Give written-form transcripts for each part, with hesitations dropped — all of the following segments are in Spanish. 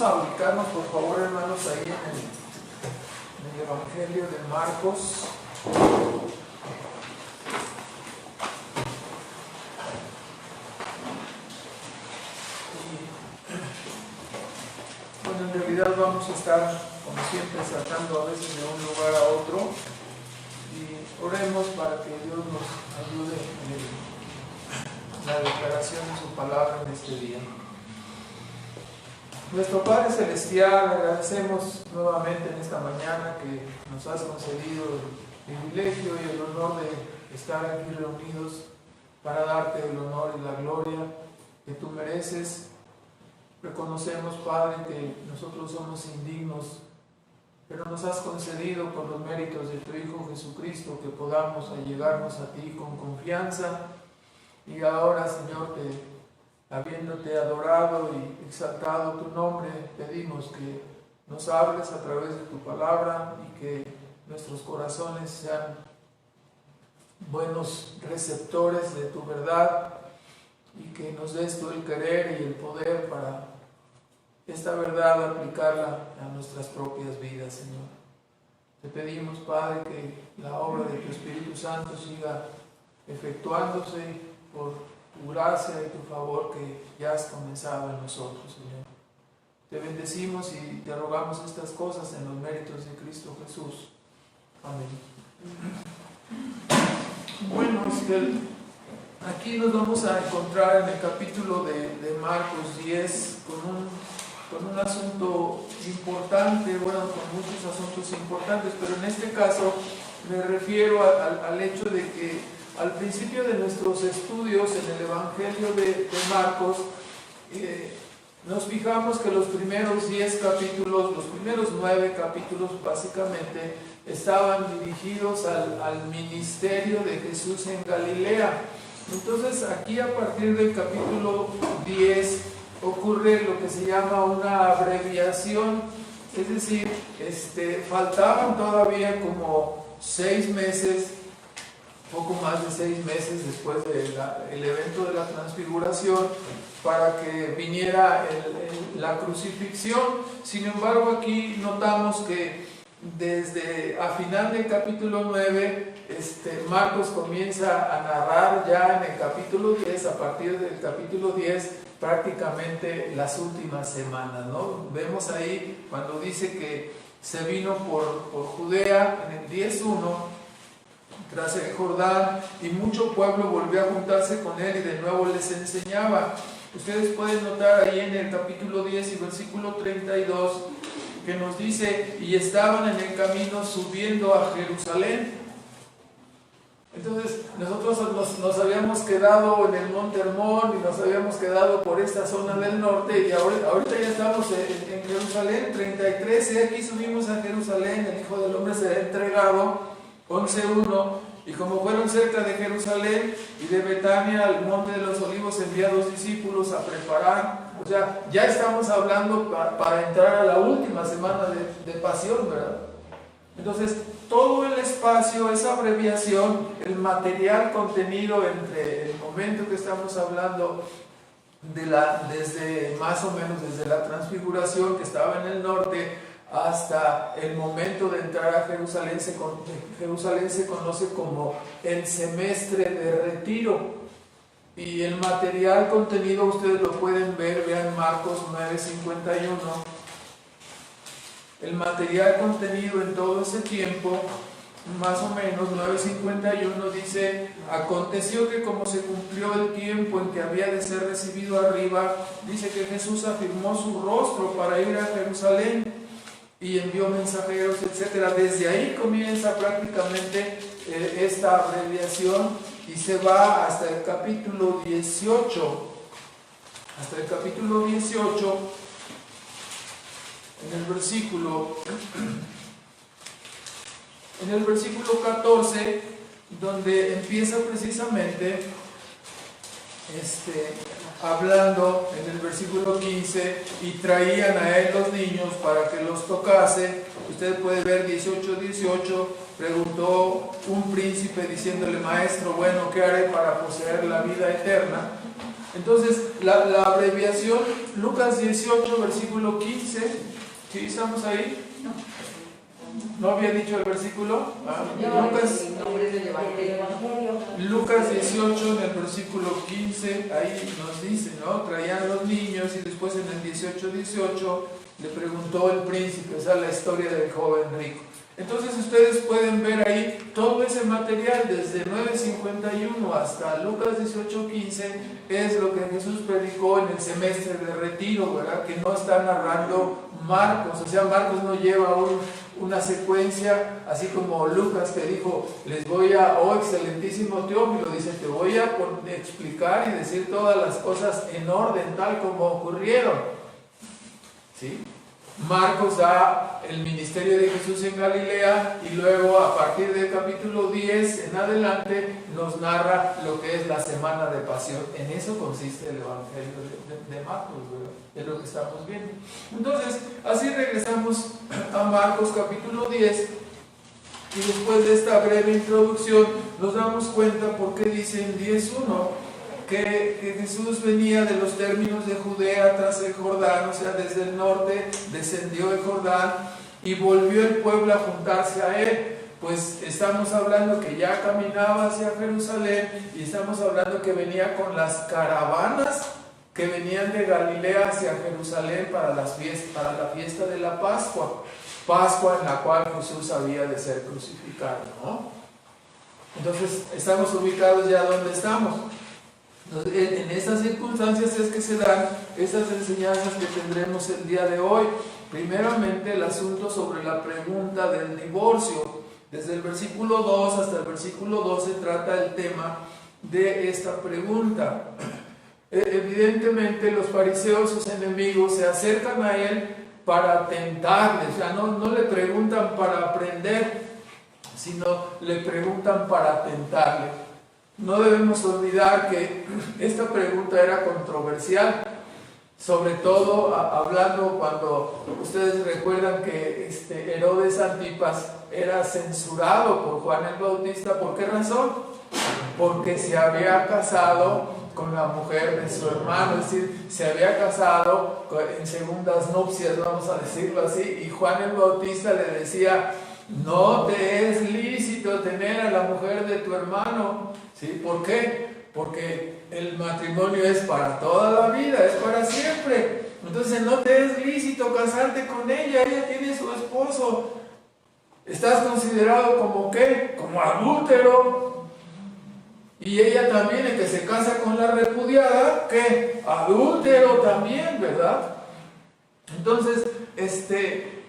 a ubicarnos, por favor, hermanos, ahí en el Evangelio de Marcos. Bueno, en realidad vamos a estar, como siempre, saltando a veces de un lugar a otro, y oremos para que Dios nos ayude en la declaración de su palabra en este día. Nuestro Padre Celestial, agradecemos nuevamente en esta mañana que nos has concedido el privilegio y el honor de estar aquí reunidos para darte el honor y la gloria que tú mereces. Reconocemos, Padre, que nosotros somos indignos, pero nos has concedido por los méritos de tu Hijo Jesucristo que podamos allegarnos a ti con confianza. Y ahora, Señor, habiéndote adorado y exaltado tu nombre, pedimos que nos hables a través de tu palabra y que nuestros corazones sean buenos receptores de tu verdad y que nos des tú el querer y el poder para esta verdad aplicarla a nuestras propias vidas, Señor. Te pedimos, Padre, que la obra de tu Espíritu Santo siga efectuándose por tu gracia y tu favor que ya has comenzado en nosotros, Señor. Te bendecimos y te rogamos estas cosas en los méritos de Cristo Jesús. Amén. Bueno, aquí nos vamos a encontrar en el capítulo de Marcos 10 con un asunto importante, bueno, con muchos asuntos importantes, pero en este caso me refiero al hecho de que al principio de nuestros estudios en el Evangelio de Marcos, nos fijamos que los primeros 10 capítulos, los primeros 9 capítulos básicamente, estaban dirigidos al ministerio de Jesús en Galilea. Entonces aquí a partir del capítulo 10 ocurre lo que se llama una abreviación, es decir, faltaban todavía como 6 meses, poco más de 6 meses después del evento de la transfiguración, para que viniera la crucifixión. Sin embargo, aquí notamos que desde a final del capítulo 9, Marcos comienza a narrar ya en el capítulo 10, a partir del capítulo 10, prácticamente las últimas semanas, ¿no? Vemos ahí cuando dice que se vino por Judea en el 10:1, tras el Jordán, y mucho pueblo volvió a juntarse con él y de nuevo les enseñaba. Ustedes pueden notar ahí en el capítulo 10 y versículo 32 que nos dice, y estaban en el camino subiendo a Jerusalén. Entonces nosotros nos habíamos quedado en el Monte Hermón y nos habíamos quedado por esta zona del norte, y ahorita ya estamos en Jerusalén. 33, y aquí subimos a Jerusalén, el Hijo del Hombre será entregado. 11:1, y como fueron cerca de Jerusalén y de Betania al monte de los olivos, envía 2 discípulos a preparar. O sea, ya estamos hablando para entrar a la última semana de pasión, ¿verdad? Entonces, todo el espacio, esa abreviación, el material contenido entre el momento que estamos hablando desde más o menos desde la transfiguración que estaba en el norte hasta el momento de entrar a Jerusalén, Jerusalén se conoce como el semestre de retiro. Y el material contenido ustedes lo pueden ver, vean Marcos 9:51. El material contenido en todo ese tiempo, más o menos 9:51, dice: aconteció que como se cumplió el tiempo en que había de ser recibido arriba, dice que Jesús afirmó su rostro para ir a Jerusalén y envió mensajeros, etc. Desde ahí comienza prácticamente esta abreviación y se va hasta el capítulo 18. Hasta el capítulo 18, en el versículo 14, donde empieza precisamente hablando en el versículo 15, y traían a él los niños para que los tocase. Usted puede ver 18:18, preguntó un príncipe diciéndole: maestro, bueno, ¿qué haré para poseer la vida eterna? Entonces, la abreviación, Lucas 18, versículo 15, ¿sí estamos ahí? ¿No había dicho el versículo? Lucas 18, en el versículo 15, ahí nos dice, ¿no? Traían los niños y después en el 18 le preguntó el príncipe, o sea, la historia del joven rico. Entonces ustedes pueden ver ahí todo ese material desde 9:51 hasta Lucas 18:15 es lo que Jesús predicó en el semestre de retiro, ¿verdad? Que no está narrando Marcos, o sea, Marcos no lleva una secuencia así como Lucas que dijo, oh excelentísimo Teófilo, dice, te voy a explicar y decir todas las cosas en orden tal como ocurrieron, ¿sí? Marcos da el ministerio de Jesús en Galilea y luego a partir del capítulo 10 en adelante nos narra lo que es la semana de pasión. En eso consiste el evangelio de Marcos, ¿verdad? Es lo que estamos viendo. Entonces, así regresamos a Marcos capítulo 10 y después de esta breve introducción nos damos cuenta por qué dice en 10:1 que Jesús venía de los términos de Judea tras el Jordán, o sea, desde el norte descendió el Jordán y volvió el pueblo a juntarse a él. Pues estamos hablando que ya caminaba hacia Jerusalén y estamos hablando que venía con las caravanas que venían de Galilea hacia Jerusalén para la fiesta de la Pascua en la cual Jesús había de ser crucificado, ¿no? Entonces estamos ubicados ya donde estamos. Entonces, en estas circunstancias es que se dan estas enseñanzas que tendremos el día de hoy. Primeramente el asunto sobre la pregunta del divorcio. Desde el versículo 2 hasta el versículo 12 trata el tema de esta pregunta. Evidentemente los fariseos, sus enemigos, se acercan a él para tentarle, o sea, no le preguntan para aprender, sino le preguntan para tentarle. No debemos olvidar que esta pregunta era controversial, sobre todo hablando cuando ustedes recuerdan que Herodes Antipas era censurado por Juan el Bautista. ¿Por qué razón? Porque se había casado con la mujer de su hermano, es decir, se había casado en segundas nupcias, vamos a decirlo así, y Juan el Bautista le decía, no te es lícito tener a la mujer de tu hermano, ¿sí? ¿Por qué? Porque el matrimonio es para toda la vida, es para siempre, entonces no te es lícito casarte con ella tiene su esposo, estás considerado como ¿qué? Como adúltero. Y ella también, el que se casa con la repudiada, ¿qué? Adúltero también, ¿verdad? Entonces,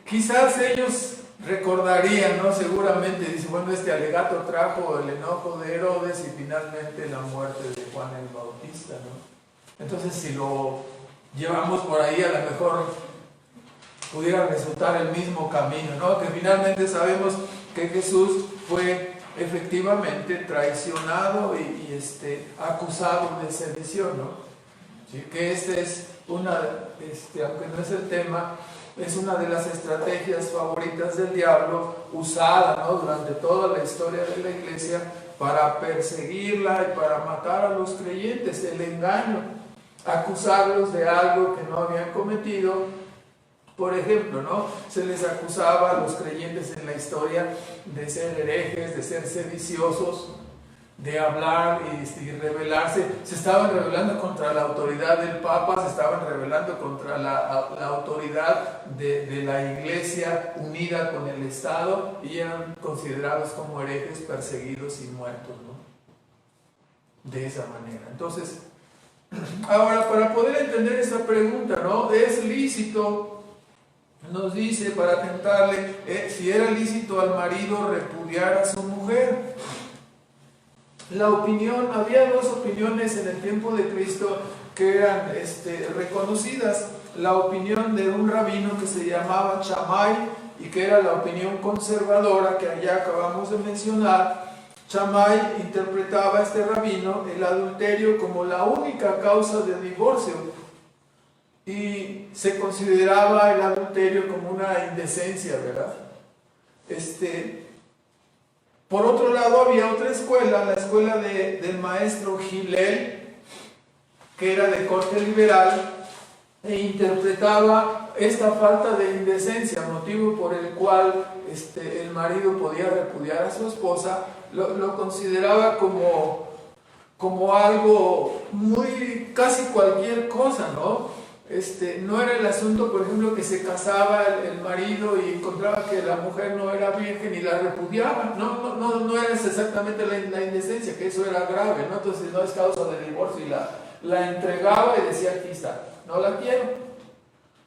quizás ellos recordarían, ¿no? Seguramente, dice, bueno, este alegato trajo el enojo de Herodes y finalmente la muerte de Juan el Bautista, ¿no? Entonces, si lo llevamos por ahí, a lo mejor pudiera resultar el mismo camino, ¿no? Que finalmente sabemos que Jesús fue efectivamente traicionado y acusado de sedición, ¿no? ¿Sí? Que es aunque no es el tema, es una de las estrategias favoritas del diablo, usada, ¿no? Durante toda la historia de la iglesia para perseguirla y para matar a los creyentes, el engaño, acusarlos de algo que no habían cometido. Por ejemplo, ¿no? Se les acusaba a los creyentes en la historia de ser herejes, de ser sediciosos, de hablar y rebelarse. Se estaban rebelando contra la autoridad del Papa, se estaban rebelando contra la autoridad de la Iglesia unida con el Estado y eran considerados como herejes, perseguidos y muertos, ¿no? De esa manera. Entonces, ahora, para poder entender esta pregunta, ¿no? ¿Es lícito? Nos dice para tentarle si era lícito al marido repudiar a su mujer. Había dos opiniones en el tiempo de Cristo que eran reconocidas. La opinión de un rabino que se llamaba Shammai y que era la opinión conservadora que allá acabamos de mencionar. Shammai interpretaba este rabino el adulterio como la única causa de divorcio. Y se consideraba el adulterio como una indecencia, ¿verdad? Por otro lado había otra escuela, la escuela del maestro Hillel, que era de corte liberal e interpretaba esta falta de indecencia, motivo por el cual el marido podía repudiar a su esposa, lo consideraba como algo muy, casi cualquier cosa, ¿no? No era el asunto, por ejemplo, que se casaba el marido y encontraba que la mujer no era virgen y la repudiaba. No era exactamente la indecencia, que eso era grave, ¿no? Entonces no es causa de divorcio y la entregaba y decía, aquí está, no la quiero.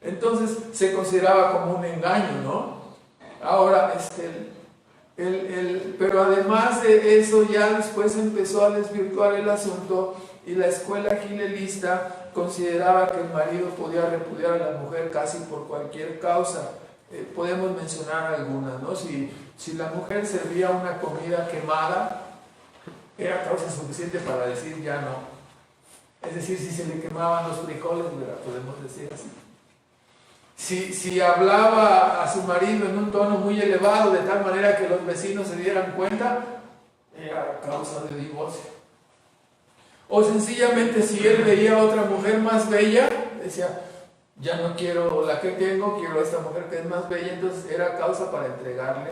Entonces se consideraba como un engaño, ¿no? Ahora, pero además de eso, ya después empezó a desvirtuar el asunto y la escuela gilelista consideraba que el marido podía repudiar a la mujer casi por cualquier causa. Podemos mencionar algunas, ¿no? Si la mujer servía una comida quemada, era causa suficiente para decir ya no. Es decir, si se le quemaban los frijoles, ¿verdad? Podemos decir así. Si hablaba a su marido en un tono muy elevado, de tal manera que los vecinos se dieran cuenta, era causa de divorcio. O sencillamente si él veía a otra mujer más bella, decía, ya no quiero la que tengo, quiero a esta mujer que es más bella, entonces era causa para entregarle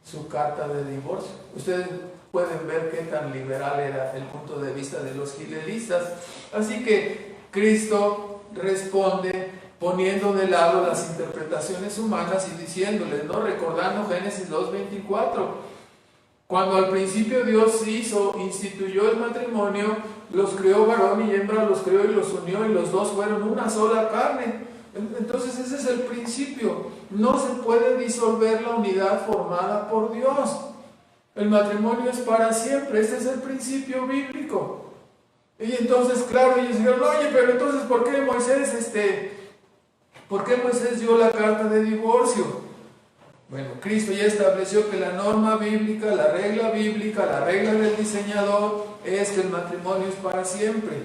su carta de divorcio. Ustedes pueden ver qué tan liberal era el punto de vista de los gilelistas. Así que Cristo responde poniendo de lado las interpretaciones humanas y diciéndoles, ¿no? Recordando Génesis 2:24, cuando al principio Dios instituyó el matrimonio, los creó varón y hembra, los creó y los unió, y los dos fueron una sola carne. Entonces ese es el principio. No se puede disolver la unidad formada por Dios. El matrimonio es para siempre. Este es el principio bíblico. Y entonces, claro, ellos dijeron, oye, pero entonces, ¿por qué Moisés dio la carta de divorcio? Bueno, Cristo ya estableció que la norma bíblica, la regla del diseñador es que el matrimonio es para siempre.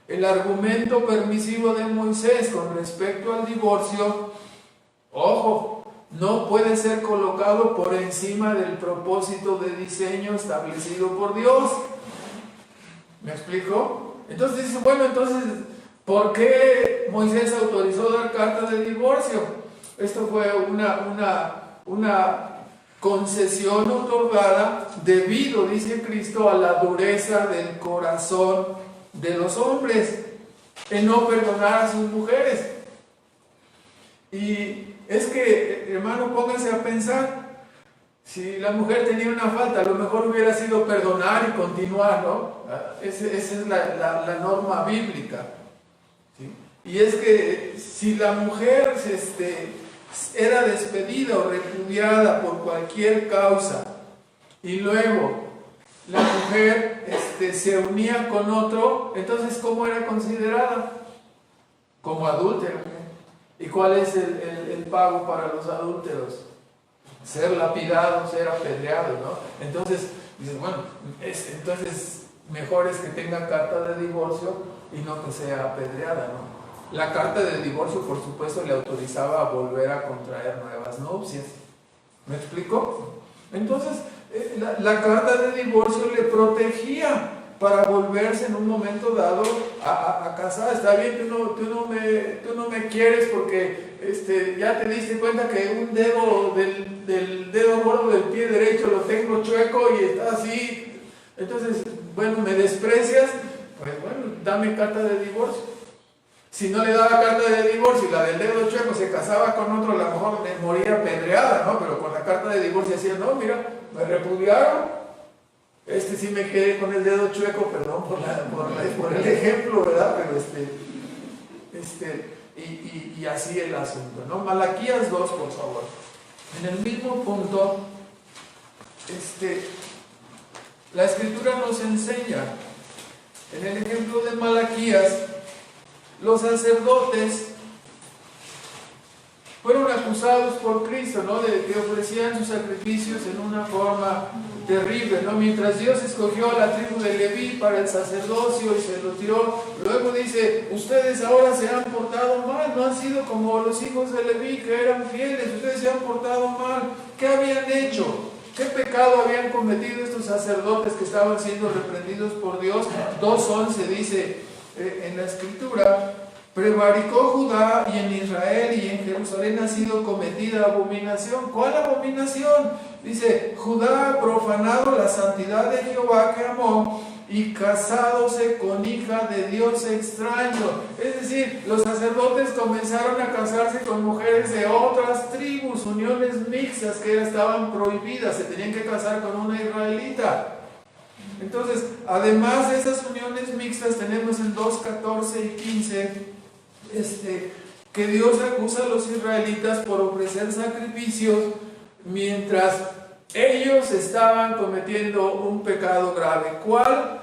El argumento permisivo de Moisés con respecto al divorcio, ojo, no puede ser colocado por encima del propósito de diseño establecido por Dios. ¿Me explico? Entonces dice, bueno, entonces, ¿por qué Moisés autorizó dar carta de divorcio? Esto fue una concesión otorgada debido, dice Cristo, a la dureza del corazón de los hombres en no perdonar a sus mujeres. Y es que, hermano, pónganse a pensar, si la mujer tenía una falta, a lo mejor hubiera sido perdonar y continuar, ¿no? Esa es la norma bíblica, ¿sí? Y es que si la mujer era despedida o repudiada por cualquier causa y luego la mujer se unía con otro, entonces ¿cómo era considerada? Como adúltera. ¿Y cuál es el pago para los adúlteros? Ser lapidado, ser apedreado, ¿no? Entonces dices, bueno, entonces mejor es que tenga carta de divorcio y no que sea apedreada, ¿no? La carta de divorcio, por supuesto, le autorizaba a volver a contraer nuevas nupcias. ¿Me explico? Entonces, la carta de divorcio le protegía para volverse en un momento dado a casar. Está bien, tú no me quieres porque ya te diste cuenta que un dedo del dedo gordo del pie derecho lo tengo chueco y está así. Entonces, bueno, me desprecias, pues bueno, dame carta de divorcio. Si no le daba carta de divorcio y la del dedo chueco se casaba con otro, a lo mejor moría apedreada, ¿no? Pero con la carta de divorcio decía, no, mira, me repudiaron, sí me quedé con el dedo chueco, perdón por el ejemplo, ¿verdad? Pero y así el asunto, ¿no? Malaquías 2, por favor. En el mismo punto, la Escritura nos enseña, en el ejemplo de Malaquías, los sacerdotes fueron acusados por Cristo, ¿no? De que ofrecían sus sacrificios en una forma terrible, ¿no? Mientras Dios escogió a la tribu de Leví para el sacerdocio y se lo tiró, luego dice, ustedes ahora se han portado mal, no han sido como los hijos de Leví que eran fieles, ustedes se han portado mal. ¿Qué habían hecho? ¿Qué pecado habían cometido estos sacerdotes que estaban siendo reprendidos por Dios? 2:11 dice, en la Escritura, prevaricó Judá y en Israel y en Jerusalén ha sido cometida abominación. ¿Cuál abominación? Dice, Judá ha profanado la santidad de Jehová que amó y casádose con hija de Dios extraño. Es decir, los sacerdotes comenzaron a casarse con mujeres de otras tribus, uniones mixtas que estaban prohibidas, se tenían que casar con una israelita. Entonces, además de esas uniones mixtas, tenemos en 2:14 y 15, que Dios acusa a los israelitas por ofrecer sacrificios mientras ellos estaban cometiendo un pecado grave. ¿Cuál?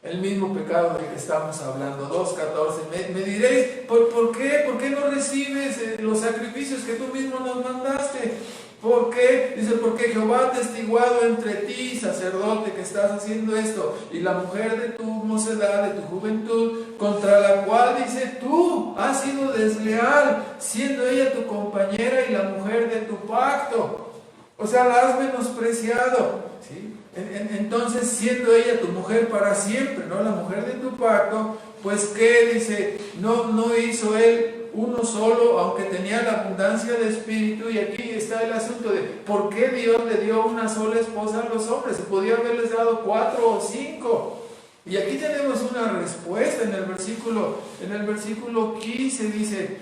El mismo pecado del que estamos hablando, 2:14. Me diréis, ¿por qué? ¿Por qué no recibes los sacrificios que tú mismo nos mandaste? ¿Por qué? Dice, porque Jehová ha testiguado entre ti, sacerdote, que estás haciendo esto, y la mujer de tu mocedad, de tu juventud, contra la cual, dice, tú has sido desleal, siendo ella tu compañera y la mujer de tu pacto. O sea, la has menospreciado, ¿sí? Entonces, siendo ella tu mujer para siempre, ¿no? La mujer de tu pacto, pues ¿qué? Dice, no hizo él uno solo, aunque tenía la abundancia de espíritu. Y aquí está el asunto de ¿por qué Dios le dio una sola esposa a los hombres? Se podía haberles dado 4 o 5. Y aquí tenemos una respuesta en el versículo 15 dice,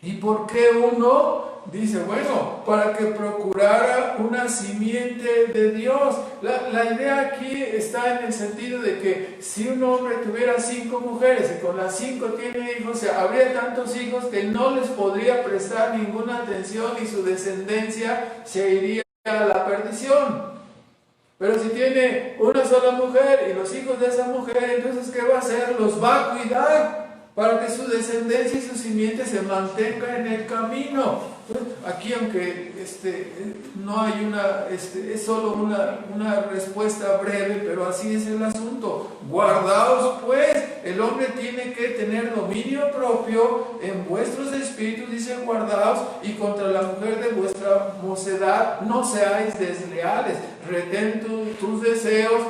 ¿y por qué uno? Dice, bueno, para que procurara una simiente de Dios. La idea aquí está en el sentido de que si un hombre tuviera 5 mujeres y con las 5 tiene hijos, o sea, habría tantos hijos que no les podría prestar ninguna atención y su descendencia se iría a la perdición. Pero si tiene una sola mujer y los hijos de esa mujer, entonces ¿qué va a hacer? Los va a cuidar para que su descendencia y su simiente se mantenga en el camino. Aquí, aunque no hay es solo una respuesta breve, pero así es el asunto. Guardaos pues, el hombre tiene que tener dominio propio en vuestros espíritus, dice guardaos, y contra la mujer de vuestra mocedad no seáis desleales. Retén tus deseos,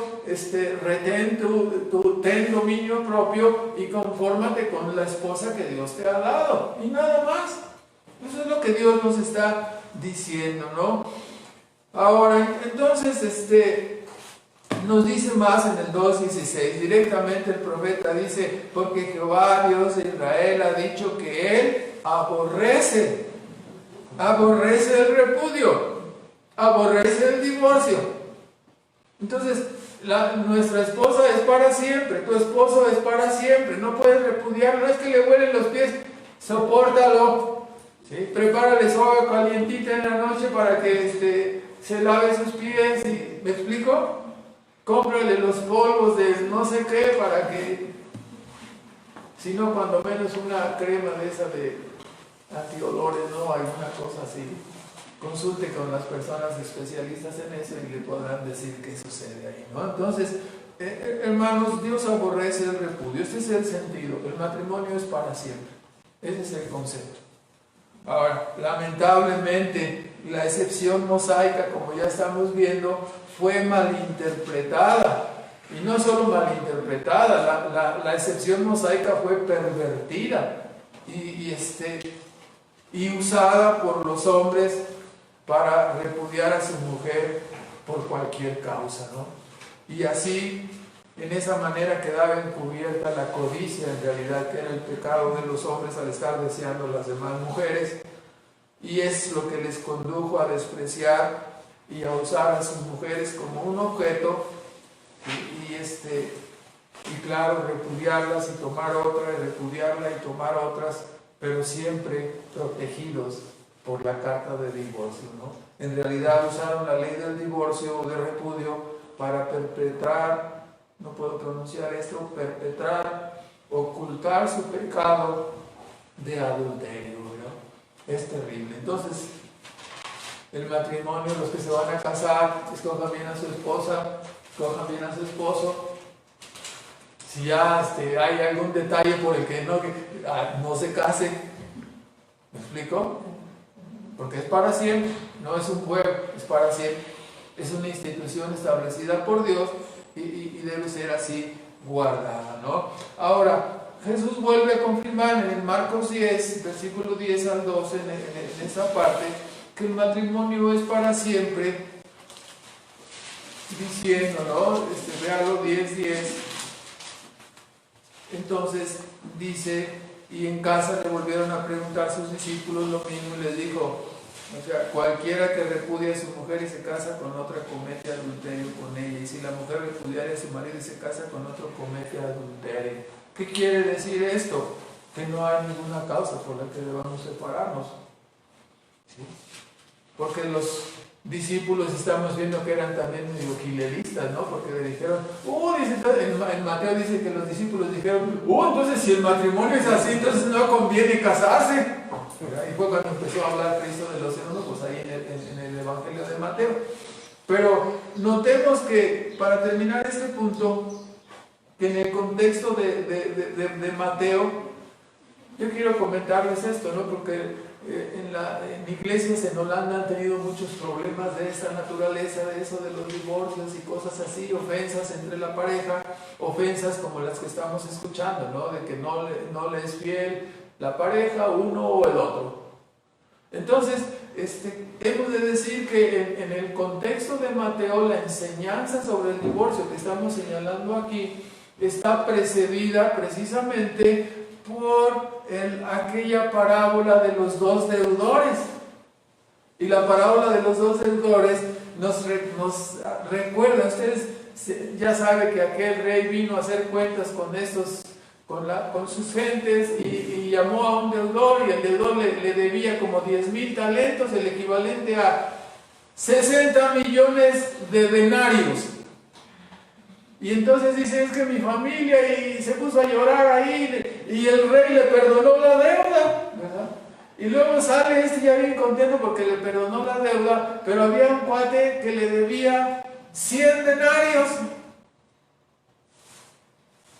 ten dominio propio y confórmate con la esposa que Dios te ha dado. Y nada más. Eso es lo que Dios nos está diciendo, ¿no? Ahora, entonces, nos dice más en el 2:16, directamente el profeta dice, porque Jehová, Dios de Israel, ha dicho que Él aborrece el repudio, aborrece el divorcio. Entonces, nuestra esposa es para siempre, tu esposo es para siempre, no puedes repudiarlo, no es que le huelen los pies, sopórtalo. ¿Sí? Prepárale soga calientita en la noche para que se lave sus pies. ¿Me explico? Cómprale los polvos de no sé qué para que, si no, cuando menos una crema de esa de antiolores, ¿no? Alguna cosa así. Consulte con las personas especialistas en eso y le podrán decir qué sucede ahí, ¿no? Entonces, hermanos, Dios aborrece el repudio. Este es el sentido. El matrimonio es para siempre. Ese es el concepto. Ahora, lamentablemente, la excepción mosaica, como ya estamos viendo, fue malinterpretada. Y no solo malinterpretada, la excepción mosaica fue pervertida y usada por los hombres para repudiar a su mujer por cualquier causa, ¿no? Y así, en esa manera quedaba encubierta la codicia, en realidad, que era el pecado de los hombres al estar deseando a las demás mujeres, y es lo que les condujo a despreciar y a usar a sus mujeres como un objeto, y claro, repudiarlas y tomar otra, y repudiarla y tomar otras, pero siempre protegidos por la carta de divorcio, ¿no? En realidad usaron la ley del divorcio o de repudio para perpetrar, no puedo pronunciar esto, ocultar su pecado de adulterio, ¿no? Es terrible. Entonces, el matrimonio, los que se van a casar, escojan bien a su esposa, escojan bien a su esposo. Si ya hay algún detalle por el que no se case, ¿me explico? Porque es para siempre, no es un juego, es para siempre. Es una institución establecida por Dios y debe ser así guardada, ¿no? Ahora, Jesús vuelve a confirmar en Marcos 10, versículo 10 al 12, en esa parte, que el matrimonio es para siempre, diciendo, ¿no? Véalo 10:10. Entonces dice, y en casa le volvieron a preguntar a sus discípulos lo mismo y les dijo, o sea, cualquiera que repudie a su mujer y se casa con otra comete adulterio con ella, y si la mujer repudiare a su marido y se casa con otro comete adulterio. ¿Qué quiere decir esto? Que no hay ninguna causa por la que debamos separarnos. ¿Sí? Porque los discípulos estamos viendo que eran también medio quileristas, ¿no? Porque le dijeron, en Mateo dice que los discípulos dijeron, entonces si el matrimonio es así, entonces no conviene casarse. Y fue cuando empezó a hablar Cristo de los eunucos ahí en el Evangelio de Mateo. Pero notemos que, para terminar este punto, que en el contexto de Mateo, yo quiero comentarles esto, ¿no? Porque en iglesias en Holanda han tenido muchos problemas de esta naturaleza, de eso de los divorcios y cosas así, ofensas entre la pareja, ofensas como las que estamos escuchando, ¿no? De que no le es fiel la pareja, uno o el otro. Entonces, hemos de decir que en el contexto de Mateo, la enseñanza sobre el divorcio que estamos señalando aquí está precedida precisamente por aquella parábola de los dos deudores. Y la parábola de los dos deudores nos recuerda, ustedes ya saben que aquel rey vino a hacer cuentas con sus gentes y llamó a un deudor, y el deudor le debía como 10,000 talentos, el equivalente a 60 millones de denarios. Y entonces dice, es que mi familia, y se puso a llorar ahí, y el rey le perdonó la deuda, ¿verdad? Y luego sale ya bien contento porque le perdonó la deuda, pero había un cuate que le debía 100 denarios.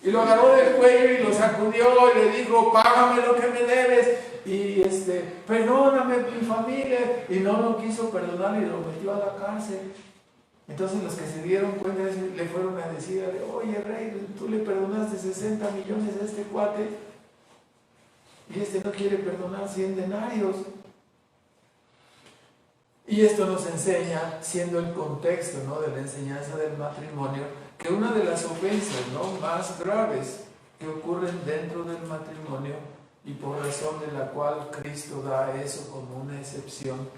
Y lo agarró del cuello y lo sacudió y le dijo, págame lo que me debes, y perdóname mi familia, y no lo quiso perdonar y lo metió a la cárcel. Entonces los que se dieron cuenta le fueron a decir, oye rey, tú le perdonaste 60 millones a este cuate y no quiere perdonar 100 denarios. Y esto nos enseña, siendo el contexto, ¿no?, de la enseñanza del matrimonio, que una de las ofensas, ¿no?, más graves que ocurren dentro del matrimonio, y por razón de la cual Cristo da eso como una excepción,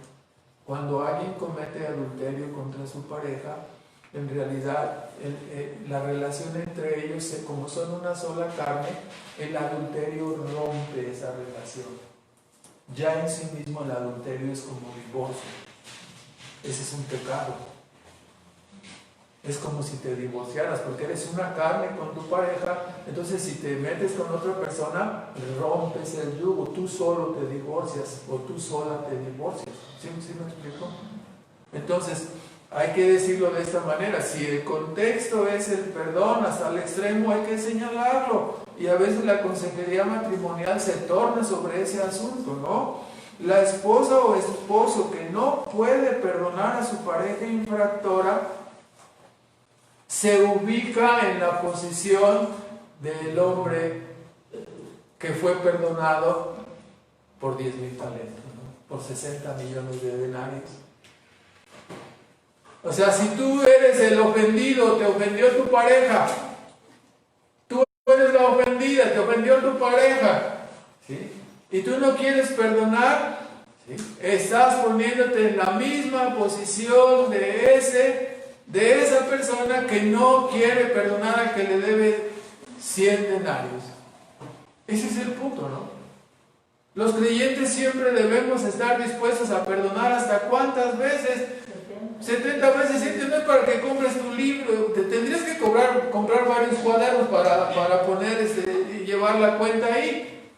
cuando alguien comete adulterio contra su pareja, en realidad la relación entre ellos, como son una sola carne, el adulterio rompe esa relación. Ya en sí mismo el adulterio es como divorcio. Ese es un pecado. Es como si te divorciaras, porque eres una carne con tu pareja. Entonces si te metes con otra persona, rompes el yugo, tú solo te divorcias o tú sola te divorcias. ¿Sí me explico? Entonces hay que decirlo de esta manera: si el contexto es el perdón hasta el extremo, hay que señalarlo, y a veces la consejería matrimonial se torna sobre ese asunto, ¿no? La esposa o esposo que no puede perdonar a su pareja infractora se ubica en la posición del hombre que fue perdonado por 10,000 talentos, ¿no?, por 60 millones de denarios. O sea, si tú eres el ofendido, te ofendió tu pareja, tú eres la ofendida, te ofendió tu pareja, ¿sí?, y tú no quieres perdonar, ¿sí?, estás poniéndote en la misma posición de esa persona que no quiere perdonar al que le debe 100 denarios. Ese es el punto, ¿no? Los creyentes siempre debemos estar dispuestos a perdonar. ¿Hasta cuántas veces? 70 veces 7. No es para que compres tu libro, te tendrías que comprar varios cuadernos para poner y llevar la cuenta ahí.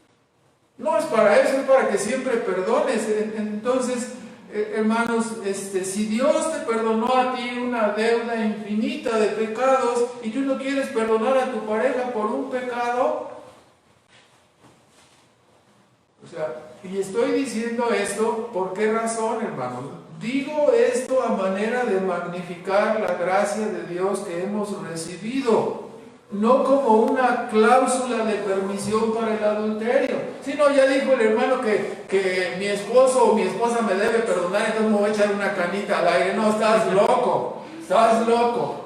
No es para eso, es para que siempre perdones. Entonces, hermanos, si Dios te perdonó a ti una deuda infinita de pecados y tú no quieres perdonar a tu pareja por un pecado, o sea, y estoy diciendo esto, ¿por qué razón, hermanos? Digo esto a manera de magnificar la gracia de Dios que hemos recibido. no como una cláusula de permisión para el adulterio. Si no, ya dijo el hermano que mi esposo o mi esposa me debe perdonar, entonces me voy a echar una canita al aire. No, estás loco, estás loco.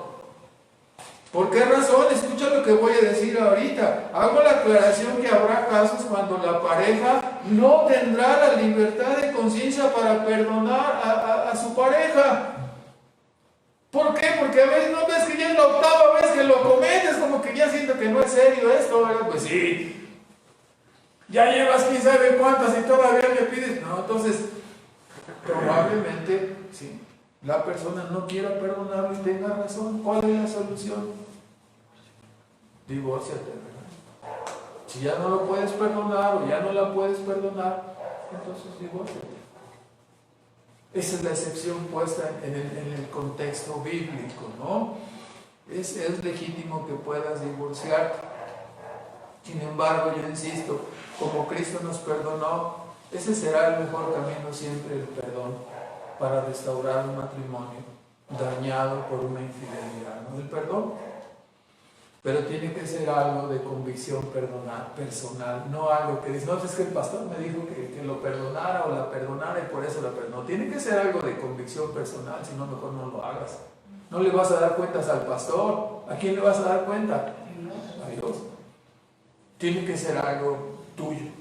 ¿Por qué razón? Escucha lo que voy a decir ahorita. Hago la aclaración que habrá casos cuando la pareja no tendrá la libertad de conciencia para perdonar a su pareja. ¿Por qué? Porque a veces no ves que ya es la octava vez que lo cometes, como que ya siento que no es serio esto, ¿verdad? Pues sí, ya llevas quién sabe cuántas y todavía me pides. No, entonces, probablemente, sí, la persona no quiera perdonarlo y tenga razón. ¿Cuál es la solución? Divórciate, ¿verdad? Si ya no lo puedes perdonar o ya no la puedes perdonar, entonces divórciate. Esa es la excepción puesta en el contexto bíblico, ¿no? Es legítimo que puedas divorciarte. Sin embargo, yo insisto, como Cristo nos perdonó, ese será el mejor camino siempre, el perdón, para restaurar un matrimonio dañado por una infidelidad, ¿no? El perdón. Pero tiene que ser algo de convicción personal, no algo que dice, no, es que el pastor me dijo que lo perdonara o la perdonara y por eso la perdonó. Tiene que ser algo de convicción personal, si no, mejor no lo hagas. No le vas a dar cuentas al pastor. ¿A quién le vas a dar cuenta? A Dios. Tiene que ser algo tuyo,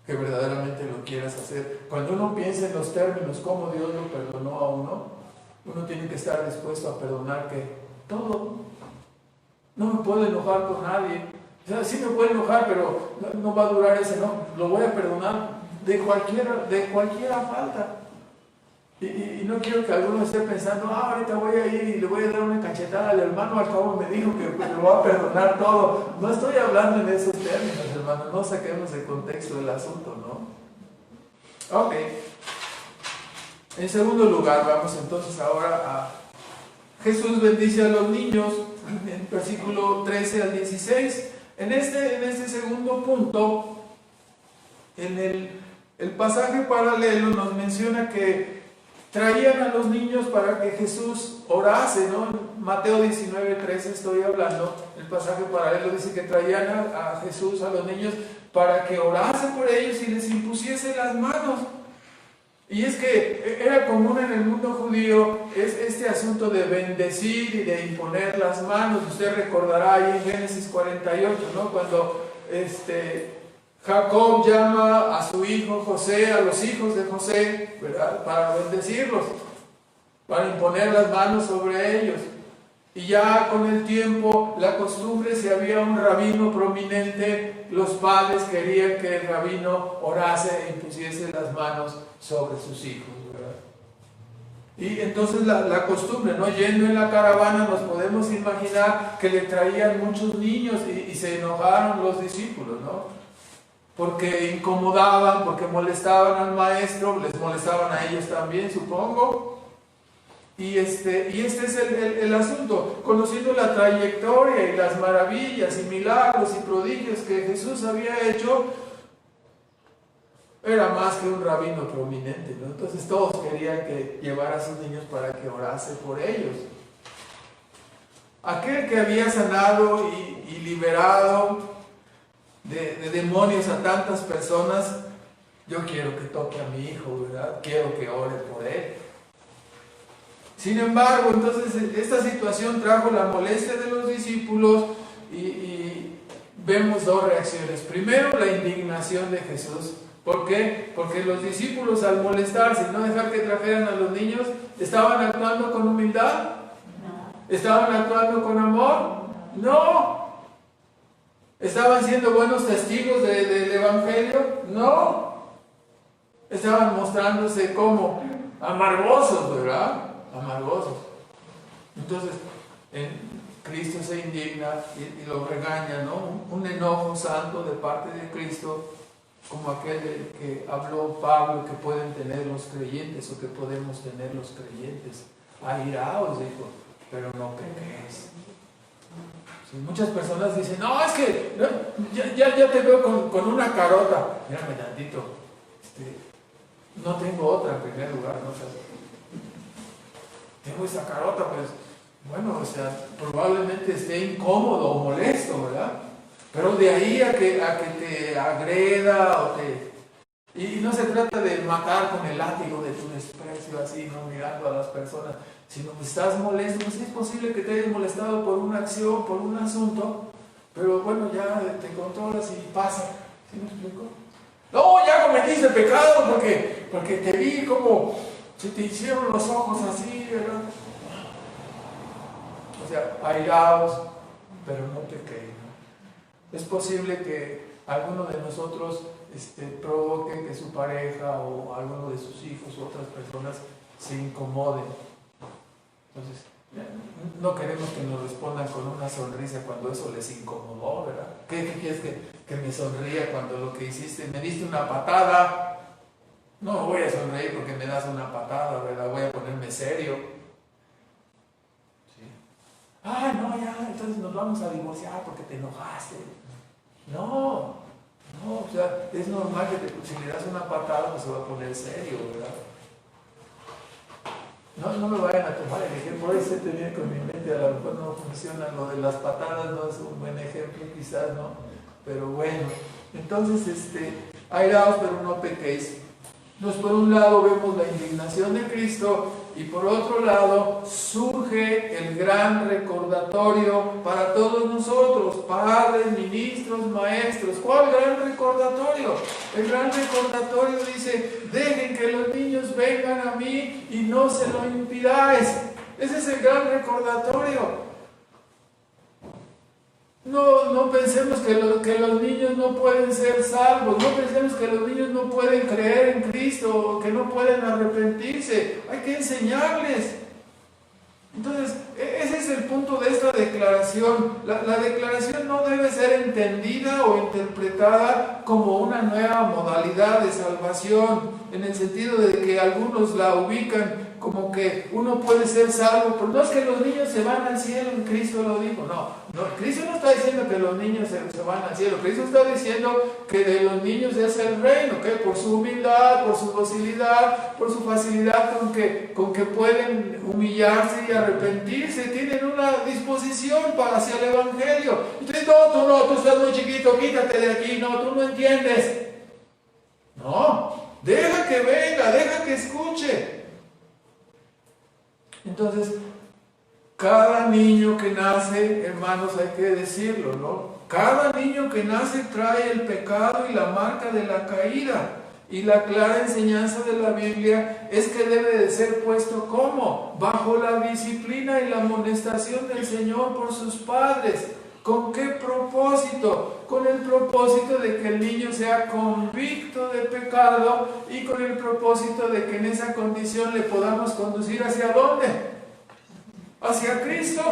que verdaderamente lo quieras hacer. Cuando uno piensa en los términos, cómo Dios lo perdonó a uno tiene que estar dispuesto a perdonar que todo. No me puedo enojar con nadie. O sea, sí me puedo enojar, pero no va a durar ese, no. Lo voy a perdonar de cualquiera falta. Y no quiero que alguno esté pensando, ahorita voy a ir y le voy a dar una cachetada al hermano, al cabo me dijo que lo va a perdonar todo. No estoy hablando en esos términos, hermano. No saquemos el contexto del asunto, ¿no? Ok. En segundo lugar, vamos entonces ahora a Jesús bendice a los niños, en versículo 13 al 16. En este segundo punto, en el pasaje paralelo nos menciona que traían a los niños para que Jesús orase, ¿no? En Mateo 19:13 estoy hablando, el pasaje paralelo dice que traían a Jesús, a los niños, para que orase por ellos y les impusiese las manos. Y es que era común en el mundo judío este asunto de bendecir y de imponer las manos. Usted recordará ahí en Génesis 48, ¿no? Cuando Jacob llama a su hijo José, a los hijos de José, ¿verdad? Para bendecirlos, para imponer las manos sobre ellos. Y ya con el tiempo, la costumbre, si había un rabino prominente, los padres querían que el rabino orase e impusiese las manos sobre sus hijos, ¿verdad? Y entonces la costumbre, ¿no? Yendo en la caravana, nos podemos imaginar que le traían muchos niños y se enojaron los discípulos, ¿no? Porque incomodaban, porque molestaban al maestro, les molestaban a ellos también, supongo. Y este es el asunto, conociendo la trayectoria y las maravillas y milagros y prodigios que Jesús había hecho, era más que un rabino prominente, ¿no? Entonces todos querían que llevara a sus niños para que orase por ellos. Aquel que había sanado y liberado de demonios a tantas personas, yo quiero que toque a mi hijo, ¿verdad? Quiero que ore por él. Sin embargo, entonces esta situación trajo la molestia de los discípulos y vemos dos reacciones. Primero, la indignación de Jesús. ¿Por qué? Porque los discípulos, al molestarse y no dejar que trajeran a los niños, ¿estaban actuando con humildad? No. ¿Estaban actuando con amor? No. ¿Estaban siendo buenos testigos del Evangelio? No. Estaban mostrándose como amargosos, ¿verdad? Amargosos. Entonces, Cristo se indigna y lo regaña, ¿no? Un enojo santo de parte de Cristo, como aquel que habló Pablo, que pueden tener los creyentes o que podemos tener los creyentes. Airaos, dijo, pero no pequéis. Sí, muchas personas dicen, no, es que ya te veo con una carota. Mírame tantito, no tengo otra en primer lugar, ¿no? Tengo esa carota, pues Bueno, o sea, probablemente esté incómodo o molesto, ¿verdad? Pero de ahí a que te agreda o te... Y no se trata de matar con el látigo de tu desprecio, así, no mirando a las personas, sino que estás molesto. Pues es posible que te hayas molestado por una acción, por un asunto, pero bueno, ya te controlas y pasa. ¿Sí me explico? No, ya cometiste pecado porque te vi como se te hicieron los ojos así, ¿verdad? O sea, airados, pero no pequeños. Es posible que alguno de nosotros provoque que su pareja o alguno de sus hijos u otras personas se incomoden. Entonces, no queremos que nos respondan con una sonrisa cuando eso les incomodó, ¿verdad? ¿Qué quieres que me sonría cuando lo que hiciste, me diste una patada? No voy a sonreír porque me das una patada, ¿verdad? Voy a ponerme serio. ¿Sí? Ah, no, ya, entonces nos vamos a divorciar porque te enojaste. No, o sea, es normal que si le das una patada, pues se va a poner serio, ¿verdad? No me vayan a tomar el ejemplo, por ahí se te viene con mi mente, a lo mejor no funciona, lo de las patadas no es un buen ejemplo, quizás, ¿no? Pero bueno, entonces, airaos, pero no pequéis. Entonces, por un lado vemos la indignación de Cristo y por otro lado surge el gran recordatorio para todos nosotros, padres, ministros, maestros. ¿Cuál gran recordatorio? El gran recordatorio dice, dejen que los niños vengan a mí y no se lo impidáis. Ese es el gran recordatorio. No pensemos que los niños no pueden ser salvos, no pensemos que los niños no pueden creer en Cristo, que no pueden arrepentirse, hay que enseñarles. Entonces, ese es el punto de esta declaración. La declaración no debe ser entendida o interpretada como una nueva modalidad de salvación, en el sentido de que algunos la ubican como que uno puede ser salvo, pero no es que los niños se van al cielo, Cristo lo dijo, no, Cristo no está diciendo que los niños se van al cielo, Cristo está diciendo que de los niños es el reino, que por su humildad, por su docilidad, por su facilidad con que pueden humillarse y arrepentirse, tienen una disposición para hacia el Evangelio. Entonces, tú estás muy chiquito, quítate de aquí, no, tú no entiendes. No, deja que venga, deja que escuche. Entonces, cada niño que nace, hermanos, hay que decirlo, ¿no? Cada niño que nace trae el pecado y la marca de la caída. Y la clara enseñanza de la Biblia es que debe de ser puesto ¿cómo? Bajo la disciplina y la amonestación del Señor por sus padres. ¿Con qué propósito? Con el propósito de que el niño sea convicto de pecado y con el propósito de que en esa condición le podamos conducir ¿hacia dónde? Hacia Cristo.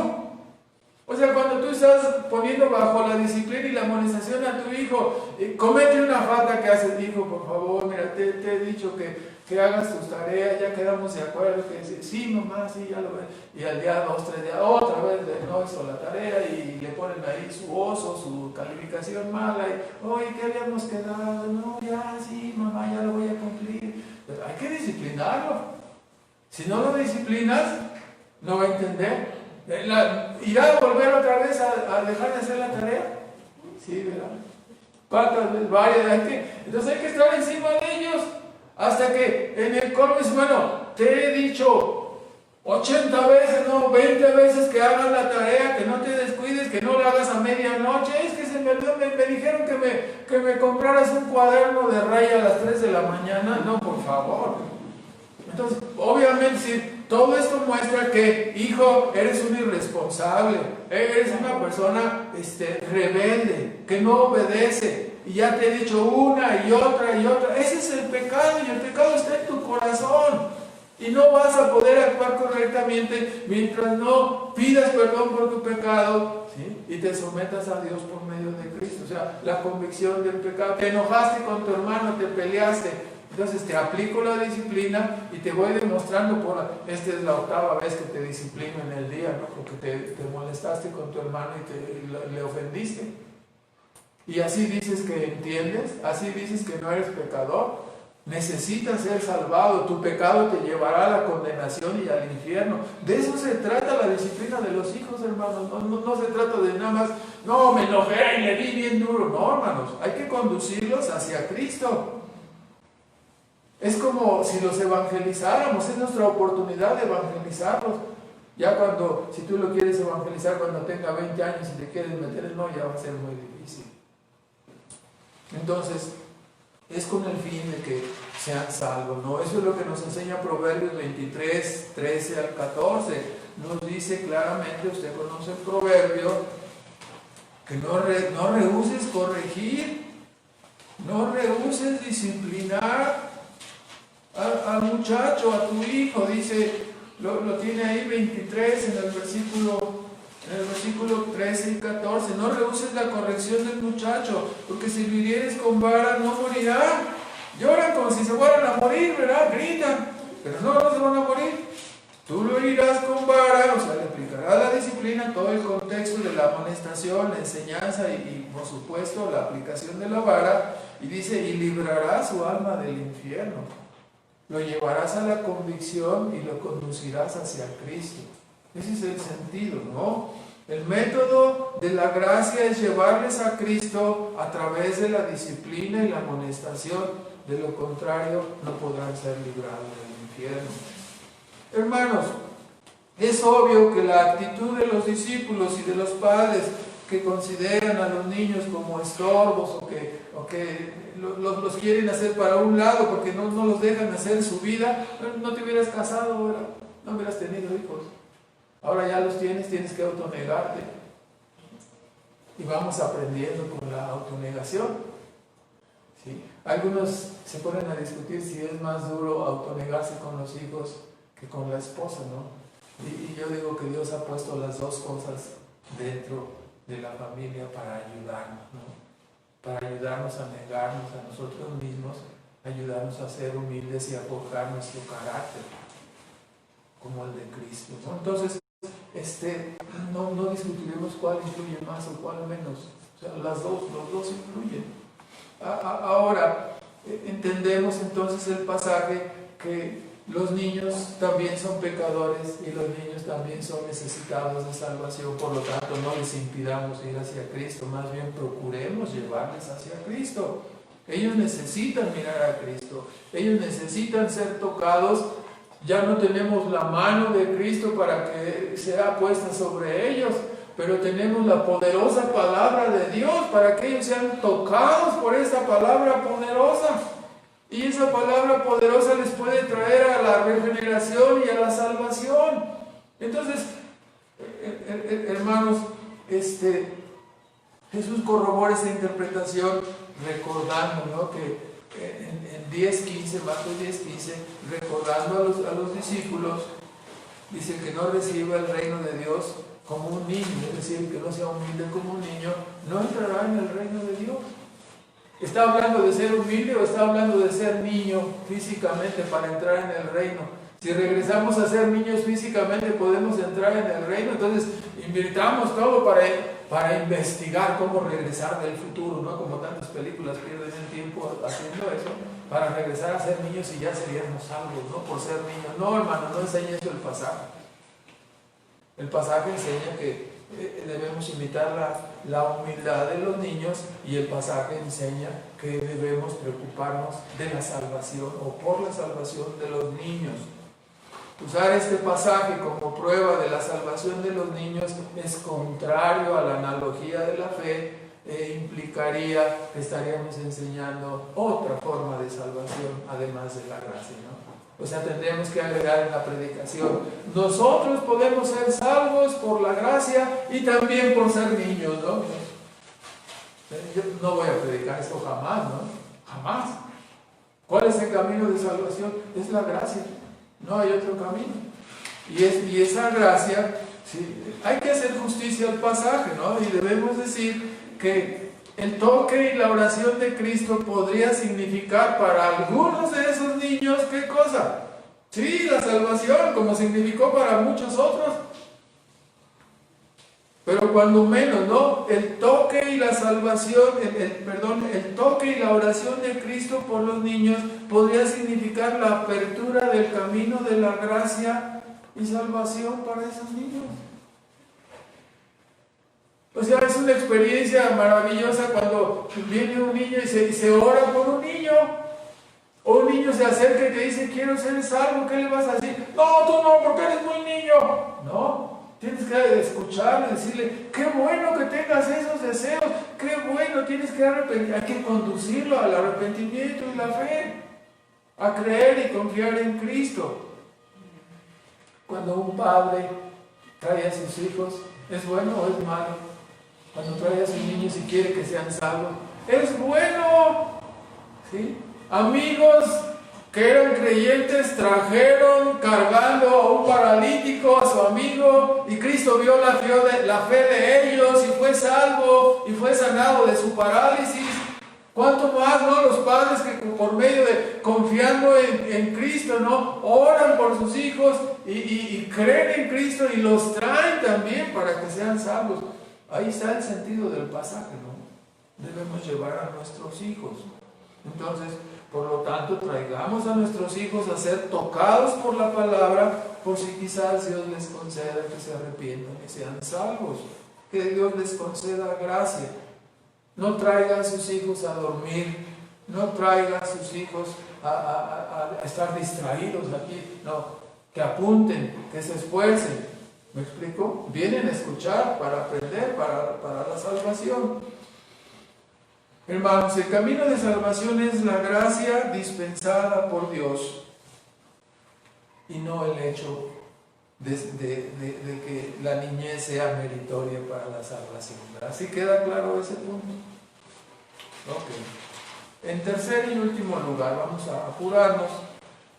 O sea, cuando tú estás poniendo bajo la disciplina y la amonestación a tu hijo, comete una falta que haces, hijo, por favor, mira, te he dicho que hagas tus tareas, ya quedamos de acuerdo, que sí, mamá, sí, ya lo ves. Y al día 2, 3 días, otra vez no hizo la tarea y le ponen ahí su oso, su calificación mala, y, oye, ¿qué habíamos quedado? No, ya, sí, mamá, ya lo voy a cumplir. Pero hay que disciplinarlo. Si no lo disciplinas, no va a entender. ¿Irá a volver otra vez a dejar de hacer la tarea? Sí, ¿verdad? ¿Cuántas veces? Varias. Entonces hay que estar encima de ellos. Hasta que en el colmo es, bueno, te he dicho 80 veces, no, 20 veces que hagas la tarea, que no te descuides, que no la hagas a medianoche. Es que me dijeron que me compraras un cuaderno de raya a las 3 de la mañana. No, por favor. Entonces, obviamente, si todo esto muestra que, hijo, eres un irresponsable, eres una persona rebelde, que no obedece, y ya te he dicho una y otra y otra. Ese es el pecado, y el pecado está en tu corazón, y no vas a poder actuar correctamente mientras no pidas perdón por tu pecado, ¿sí? Y te sometas a Dios por medio de Cristo. O sea, la convicción del pecado. Te enojaste con tu hermano, te peleaste. Entonces te aplico la disciplina y te voy demostrando esta es la 8ª vez que te disciplino en el día, ¿no? Porque te molestaste con tu hermano y le ofendiste. Y así dices que entiendes, así dices que no eres pecador. Necesitas ser salvado, tu pecado te llevará a la condenación y al infierno. De eso se trata la disciplina de los hijos, hermanos. No se trata de nada más, no, me enojé y le di bien duro. No, hermanos, hay que conducirlos hacia Cristo. Es como si los evangelizáramos, es nuestra oportunidad de evangelizarlos. Ya cuando, si tú lo quieres evangelizar cuando tenga 20 años y te quieres meter, no, ya va a ser muy difícil. Entonces, es con el fin de que sean salvos, ¿no? Eso es lo que nos enseña Proverbios 23, 13 al 14. Nos dice claramente, usted conoce el proverbio, que no rehuses corregir, no rehuses disciplinar al muchacho, a tu hijo. Dice, lo tiene ahí 23 en el versículo 13 y 14. No rehuses la corrección del muchacho, porque si lo hirieres con vara no morirá. Lloran como si se fueran a morir, ¿verdad? Gritan, pero no se van a morir. Tú lo herirás con vara, o sea, le aplicarás la disciplina, todo el contexto de la amonestación, la enseñanza y por supuesto la aplicación de la vara. Y dice, y librarás su alma del infierno. Lo llevarás a la convicción y lo conducirás hacia Cristo. Ese es el sentido, ¿no? El método de la gracia es llevarles a Cristo a través de la disciplina y la amonestación. De lo contrario, no podrán ser librados del infierno. Hermanos, es obvio que la actitud de los discípulos y de los padres que consideran a los niños como estorbos o que los quieren hacer para un lado porque no los dejan hacer su vida, no te hubieras casado, ¿verdad? No hubieras tenido hijos. Ahora ya los tienes que autonegarte. Y vamos aprendiendo con la autonegación. ¿Sí? Algunos se ponen a discutir si es más duro autonegarse con los hijos que con la esposa, ¿no? Y yo digo que Dios ha puesto las dos cosas dentro de la familia para ayudarnos, ¿no? Para ayudarnos a negarnos a nosotros mismos, ayudarnos a ser humildes y a forjar nuestro carácter como el de Cristo, ¿no? Entonces, no discutiremos cuál influye más o cuál menos. O sea, los dos influyen. Ahora, entendemos entonces el pasaje que los niños también son pecadores y los niños también son necesitados de salvación, por lo tanto no les impidamos ir hacia Cristo, más bien procuremos llevarles hacia Cristo. Ellos necesitan mirar a Cristo, ellos necesitan ser tocados. Ya no tenemos la mano de Cristo para que sea puesta sobre ellos, pero tenemos la poderosa palabra de Dios para que ellos sean tocados por esta palabra poderosa. Y esa palabra poderosa les puede traer a la regeneración y a la salvación. Entonces, hermanos, Jesús corrobora esa interpretación recordando, ¿no?, que en 10:15, Marcos 10:15, recordando a los discípulos, dice que no reciba el reino de Dios como un niño, es decir, que no sea humilde como un niño, no entrará en el reino de Dios. ¿Está hablando de ser humilde o está hablando de ser niño físicamente para entrar en el reino? Si regresamos a ser niños físicamente, podemos entrar en el reino. Entonces, invirtamos todo para investigar cómo regresar del futuro, ¿no? Como tantas películas pierden el tiempo haciendo eso, para regresar a ser niños y ya seríamos salvos, ¿no? Por ser niños. No, hermano, no enseña eso el pasaje. El pasaje enseña que debemos imitar la humildad de los niños, y el pasaje enseña que debemos preocuparnos de la salvación o por la salvación de los niños. Usar este pasaje como prueba de la salvación de los niños es contrario a la analogía de la fe e implicaría que estaríamos enseñando otra forma de salvación además de la gracia, ¿no? O sea, tendríamos que agregar en la predicación: nosotros podemos ser salvos por la gracia y también por ser niños, ¿no? Yo no voy a predicar esto jamás, ¿no? Jamás. ¿Cuál es el camino de salvación? Es la gracia. No hay otro camino. Y esa gracia, sí, hay que hacer justicia al pasaje, ¿no? Y debemos decir que el toque y la oración de Cristo podría significar para algunos de esos niños, ¿qué cosa? Sí, la salvación, como significó para muchos otros. pero cuando menos, ¿no? El toque y la salvación, el toque y la oración de Cristo por los niños podría significar la apertura del camino de la gracia y salvación para esos niños. O sea, es una experiencia maravillosa cuando viene un niño y se ora por un niño. O un niño se acerca y te dice, quiero ser salvo, ¿qué le vas a decir? No, tú no, porque eres muy niño. No, tienes que escucharle, decirle, qué bueno que tengas esos deseos, qué bueno, tienes que arrepentir, hay que conducirlo al arrepentimiento y la fe, a creer y confiar en Cristo. Cuando un padre trae a sus hijos, ¿es bueno o es malo? Cuando trae a sus niños y quiere que sean salvos, ¡es bueno! ¿Sí? Amigos que eran creyentes trajeron cargando a un paralítico a su amigo y Cristo vio la fe de ellos y fue salvo y fue sanado de su parálisis. ¿Cuánto más, no? Los padres que por medio de confiando en Cristo, ¿no? Oran por sus hijos y creen en Cristo y los traen también para que sean salvos. Ahí está el sentido del pasaje, ¿no? Debemos llevar a nuestros hijos. Entonces, por lo tanto, traigamos a nuestros hijos a ser tocados por la palabra, por si quizás Dios les conceda que se arrepientan y sean salvos. Que Dios les conceda gracia. No traiga a sus hijos a dormir, no traiga a sus hijos a estar distraídos aquí, no, que apunten, que se esfuercen. ¿Me explico? Vienen a escuchar para aprender, para la salvación. Hermanos, el camino de salvación es la gracia dispensada por Dios y no el hecho de que la niñez sea meritoria para la salvación. ¿Así queda claro ese punto? Ok. En tercer y último lugar, vamos a apurarnos.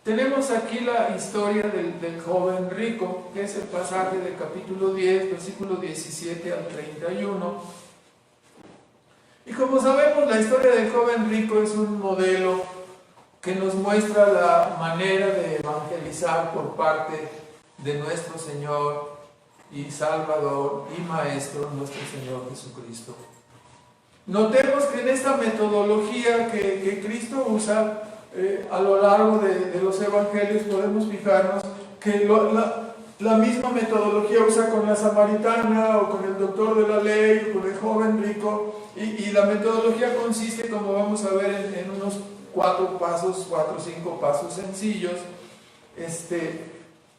Tenemos aquí la historia del joven rico, que es el pasaje del capítulo 10, versículo 17 al 31. Y como sabemos, la historia del joven rico es un modelo que nos muestra la manera de evangelizar por parte de nuestro Señor y Salvador y Maestro, nuestro Señor Jesucristo. Notemos que en esta metodología que Cristo usa a lo largo de los evangelios, podemos fijarnos que la misma metodología usa con la samaritana o con el doctor de la ley o con el joven rico, y la metodología consiste, como vamos a ver, en unos 4 o 5 pasos sencillos.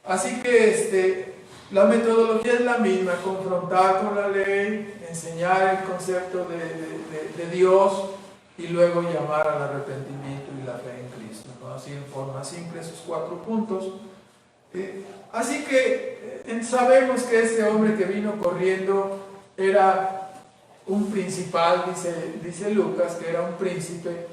Así que la metodología es la misma: confrontar con la ley, enseñar el concepto de Dios y luego llamar al arrepentimiento y la fe en Cristo, ¿no? Así, en forma simple, esos 4 puntos. Así que sabemos que este hombre que vino corriendo era un principal, dice Lucas, que era un príncipe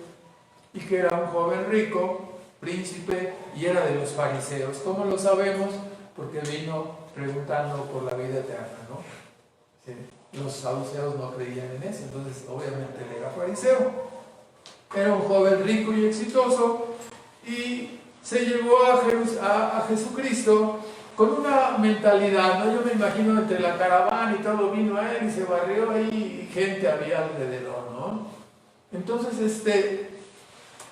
y que era un joven rico, príncipe, y era de los fariseos. ¿Cómo lo sabemos? Porque vino preguntando por la vida eterna, ¿no? Sí. Los saduceos no creían en eso, entonces obviamente él era fariseo. Era un joven rico y exitoso y se llevó a Jesucristo con una mentalidad, ¿no? Yo me imagino entre la caravana y todo vino a él y se barrió ahí y gente había alrededor, ¿no? Entonces,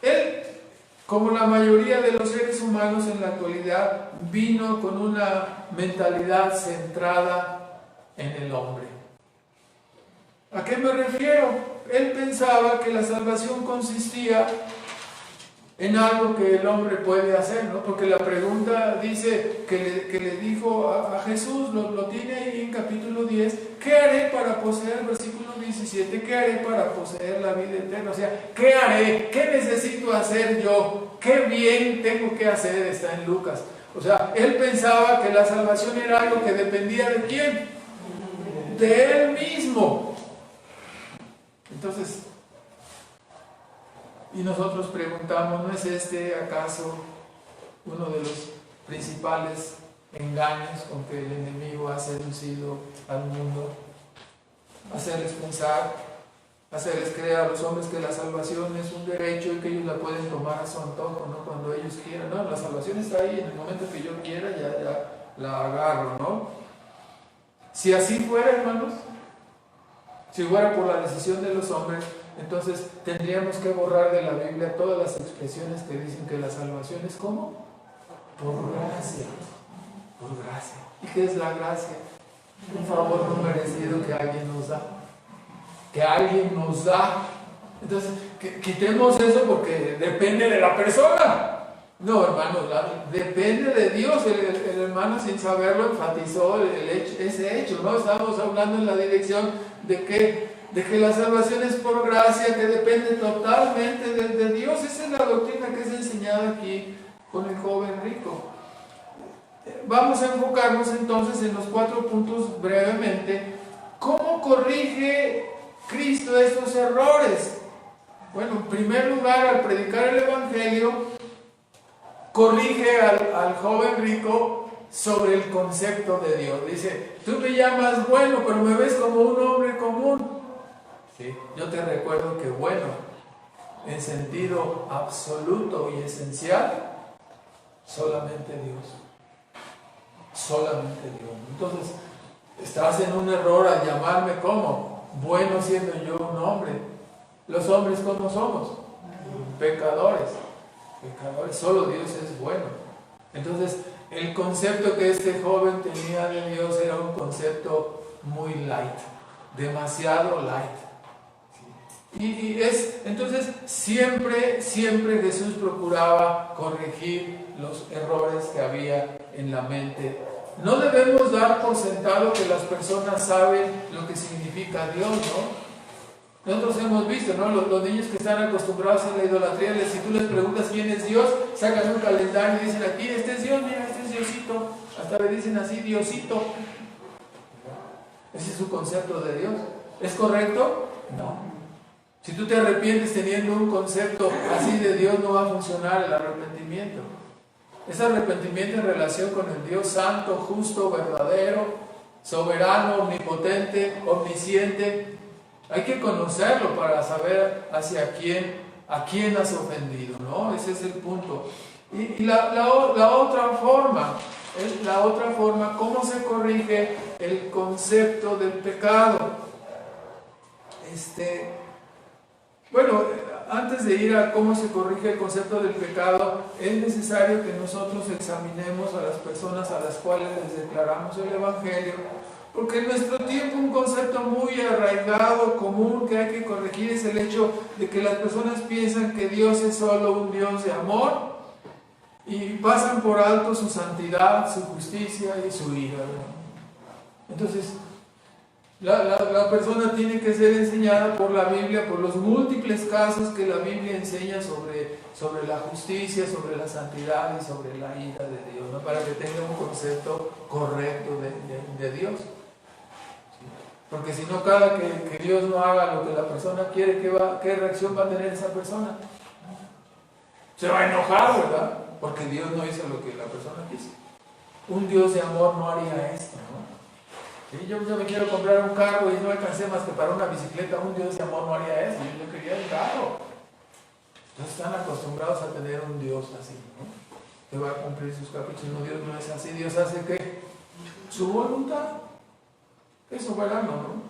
él, como la mayoría de los seres humanos en la actualidad, vino con una mentalidad centrada en el hombre. ¿A qué me refiero? Él pensaba que la salvación consistía en algo que el hombre puede hacer, ¿no? Porque la pregunta dice que le dijo a Jesús, lo tiene ahí en capítulo 10, ¿qué haré para poseer, versículo 17, qué haré para poseer la vida eterna? O sea, ¿qué haré? ¿Qué necesito hacer yo? ¿Qué bien tengo que hacer? Está en Lucas. O sea, él pensaba que la salvación era algo que dependía ¿de quién? De él mismo. Entonces, y nosotros preguntamos, ¿no es acaso uno de los principales engaños con que el enemigo ha seducido al mundo? Hacerles pensar, hacerles creer a los hombres que la salvación es un derecho y que ellos la pueden tomar a su antojo, ¿no? Cuando ellos quieran. No, la salvación está ahí, en el momento que yo quiera ya la agarro, ¿no? Si así fuera, hermanos, si fuera por la decisión de los hombres, entonces tendríamos que borrar de la Biblia todas las expresiones que dicen que la salvación es ¿cómo? Por gracia. Por gracia. ¿Y qué es la gracia? Un favor no merecido que alguien nos da. Que alguien nos da. Entonces, quitemos eso porque depende de la persona. No, hermanos, depende de Dios. El hermano, sin saberlo, enfatizó ese hecho, ¿no? Estamos hablando en la dirección de que la salvación es por gracia, que depende totalmente de Dios. Esa es la doctrina que es enseñada aquí con el joven rico. Vamos a enfocarnos entonces en los 4 puntos brevemente. ¿Cómo corrige Cristo estos errores? Bueno, en primer lugar, al predicar el Evangelio, corrige al joven rico sobre el concepto de Dios. Dice, tú me llamas bueno, pero me ves como un hombre común. ¿Sí? Yo te recuerdo que bueno, en sentido absoluto y esencial, solamente Dios. Solamente Dios. Entonces, estás en un error al llamarme como bueno, siendo yo un hombre. Los hombres, ¿cómo somos? Pecadores. Pecadores. Solo Dios es bueno. Entonces, el concepto que este joven tenía de Dios era un concepto muy light, demasiado light. Entonces siempre Jesús procuraba corregir los errores que había en la mente. No debemos dar por sentado que las personas saben lo que significa Dios, ¿no? Nosotros hemos visto, ¿no? Los niños que están acostumbrados a la idolatría, si tú les preguntas quién es Dios, sacan un calendario y dicen aquí, este es Dios, mira, este es Diosito. Hasta le dicen así, Diosito. Ese es su concepto de Dios. ¿Es correcto? No. Si tú te arrepientes teniendo un concepto así de Dios, no va a funcionar el arrepentimiento. Es arrepentimiento en relación con el Dios santo, justo, verdadero, soberano, omnipotente, omnisciente. Hay que conocerlo para saber a quién has ofendido, ¿no? Ese es el punto. Y la otra forma, ¿cómo se corrige el concepto del pecado? Bueno, antes de ir a cómo se corrige el concepto del pecado, es necesario que nosotros examinemos a las personas a las cuales les declaramos el Evangelio, porque en nuestro tiempo un concepto muy arraigado, común, que hay que corregir es el hecho de que las personas piensan que Dios es solo un Dios de amor y pasan por alto su santidad, su justicia y su ira. Entonces, la persona tiene que ser enseñada por la Biblia, por los múltiples casos que la Biblia enseña sobre la justicia, sobre la santidad y sobre la ira de Dios, ¿no? Para que tenga un concepto correcto de Dios. Porque si no, cada que Dios no haga lo que la persona quiere, ¿qué reacción va a tener esa persona? Se va a enojar, ¿verdad? Porque Dios no hizo lo que la persona quiso. Un Dios de amor no haría esto, ¿no? ¿Sí? Yo me quiero comprar un carro y no alcancé más que para una bicicleta. Un Dios de amor no haría eso. Yo quería un carro. Entonces están acostumbrados a tener un Dios así, ¿no? Que va a cumplir sus caprichos. No, Dios no es así. Dios hace ¿qué? Su voluntad. Es soberano, ¿no?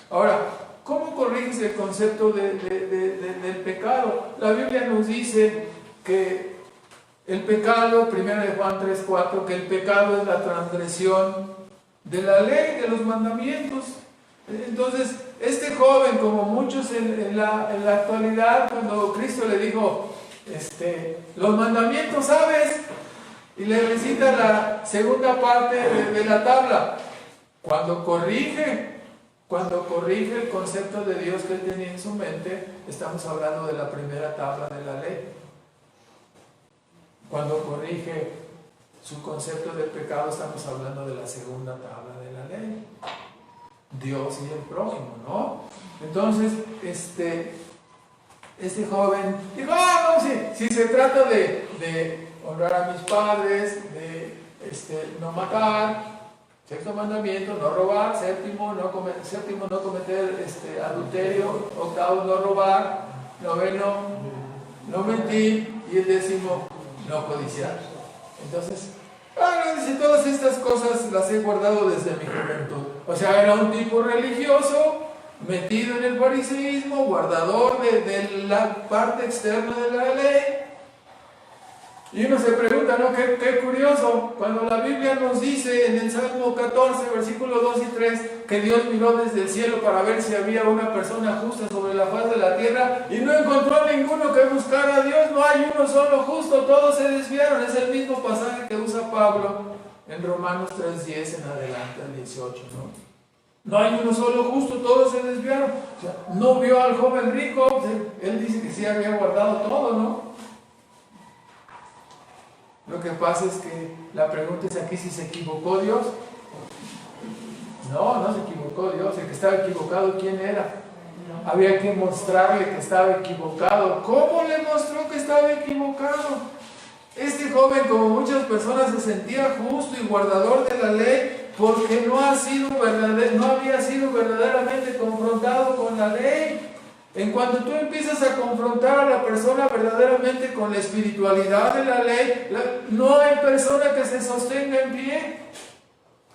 Ahora, ¿cómo corriges el concepto del pecado? La Biblia nos dice que el pecado, 1 Juan 3:4, que el pecado es la transgresión de la ley, de los mandamientos. Entonces, este joven, como muchos en la actualidad, cuando Cristo le dijo, los mandamientos, ¿sabes? Y le recita la segunda parte de la tabla. Cuando corrige el concepto de Dios que él tenía en su mente, estamos hablando de la primera tabla de la ley. Cuando corrige su concepto del pecado, estamos hablando de la segunda tabla de la ley. Dios y el prójimo, ¿no? Entonces, este joven dijo, no, si se trata de honrar a mis padres, de no matar, sexto mandamiento, no robar, séptimo, no cometer adulterio, octavo, no robar, noveno, no mentir, y el décimo, no codiciar. Entonces, Dice, todas estas cosas las he guardado desde mi juventud. O sea, era un tipo religioso, metido en el fariseísmo, guardador de la parte externa de la ley. Y uno se pregunta, ¿no? Qué curioso, cuando la Biblia nos dice en el Salmo 14, versículos 2 y 3, que Dios miró desde el cielo para ver si había una persona justa sobre la faz de la tierra y no encontró a ninguno que buscara a Dios, no hay uno solo justo, todos se desviaron. Es el mismo pasaje que usa Pablo en Romanos 3:10 en adelante al 18, ¿no? No hay uno solo justo, todos se desviaron. O sea, no vio al joven rico, él dice que sí había guardado todo, ¿no? Lo que pasa es que la pregunta es aquí si se equivocó Dios. No, no se equivocó Dios. El que estaba equivocado, ¿quién era? Había que mostrarle que estaba equivocado. ¿Cómo le mostró que estaba equivocado? Este joven, como muchas personas, se sentía justo y guardador de la ley porque no había sido verdaderamente confrontado con la ley. En cuanto tú empiezas a confrontar a la persona verdaderamente con la espiritualidad de la ley, no hay persona que se sostenga en pie.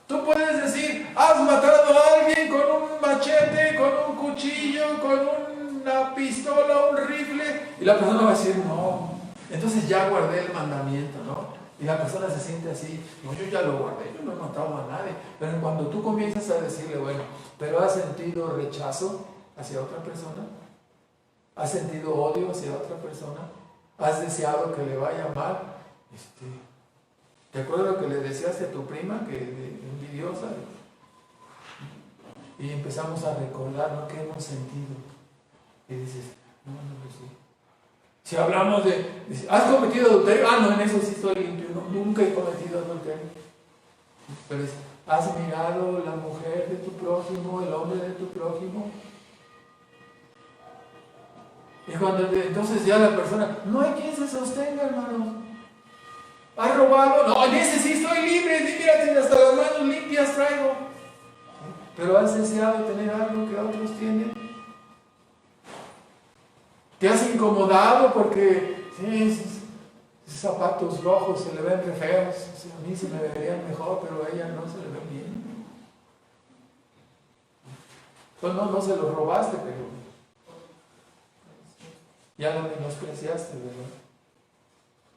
Tú puedes decir, has matado a alguien con un machete, con un cuchillo, con una pistola, un rifle, y la persona va a decir, no, entonces ya guardé el mandamiento, ¿no? Y la persona se siente así, no, yo ya lo guardé, yo no he matado a nadie. Pero cuando tú comienzas a decirle, bueno, pero has sentido rechazo hacia otra persona, ¿has sentido odio hacia otra persona? ¿Has deseado que le vaya mal? ¿Te acuerdas lo que le deseaste a tu prima, que envidiosa? Y empezamos a recordar lo que hemos sentido. Y dices, no, sí. Si hablamos dice, ¿has cometido adulterio? No, en eso sí estoy limpio. No, nunca he cometido adulterio. Pero ¿has mirado la mujer de tu prójimo, el hombre de tu prójimo? Y entonces ya la persona, no hay quien se sostenga, hermano. ¿Has robado? No, en ese sí estoy libre, mírate, hasta las manos limpias traigo. Pero ¿has deseado tener algo que otros tienen? ¿Te has incomodado porque esos zapatos rojos se le ven re feos? A mí se me verían mejor, pero a ella no se le ven bien. Pues no se los robaste, pero ya lo menospreciaste, ¿verdad?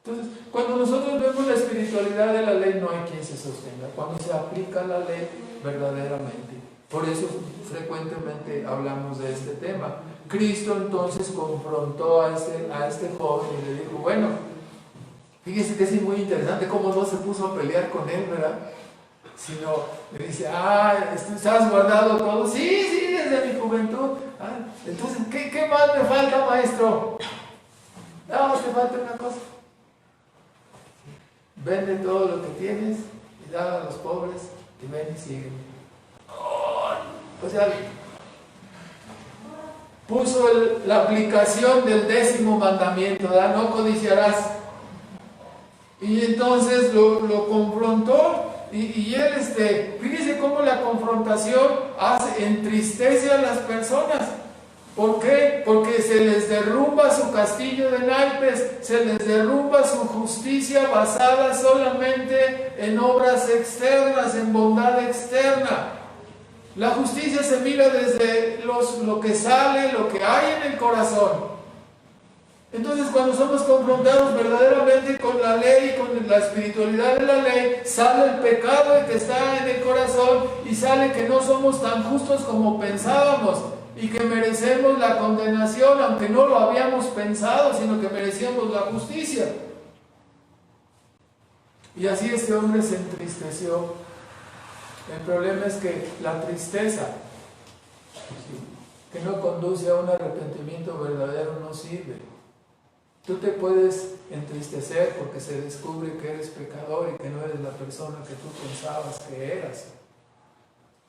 Entonces, cuando nosotros vemos la espiritualidad de la ley, no hay quien se sostenga. Cuando se aplica la ley verdaderamente. Por eso frecuentemente hablamos de este tema. Cristo entonces confrontó a este joven y le dijo, bueno, fíjese que es muy interesante cómo no se puso a pelear con él, ¿verdad? Sino le dice, ¿has guardado todo? Sí, desde mi juventud. Entonces, ¿qué más me falta, maestro? No, te falta una cosa. Vende todo lo que tienes y da a los pobres y ven y sígueme. O sea, puso la aplicación del 10º mandamiento, ¿verdad? No codiciarás. Y entonces lo confrontó y él, fíjese cómo la confrontación entristece a las personas. ¿Por qué? Porque se les derrumba su castillo de naipes, se les derrumba su justicia basada solamente en obras externas, en bondad externa. La justicia se mira desde lo que sale, lo que hay en el corazón. Entonces, cuando somos confrontados verdaderamente con la ley, con la espiritualidad de la ley, sale el pecado que está en el corazón y sale que no somos tan justos como pensábamos y que merecemos la condenación, aunque no lo habíamos pensado, sino que merecíamos la justicia. Y así este hombre se entristeció. El problema es que la tristeza, que no conduce a un arrepentimiento verdadero, no sirve. Tú te puedes entristecer porque se descubre que eres pecador y que no eres la persona que tú pensabas que eras.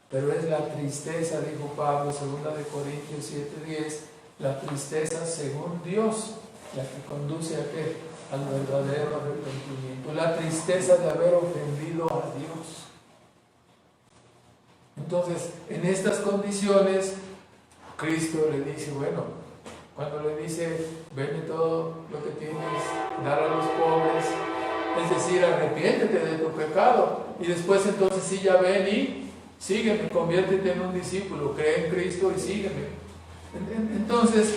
Pero es la tristeza, dijo Pablo, 2 Corintios 7:10, la tristeza según Dios, la que conduce al verdadero arrepentimiento. La tristeza de haber ofendido a Dios. Entonces, en estas condiciones, Cristo le dice, bueno, cuando le dice, vende todo lo que tienes, dar a los pobres Es decir, arrepiéntete de tu pecado. Y después entonces sí ya ven y sígueme, conviértete en un discípulo, cree en Cristo y sígueme. Entonces,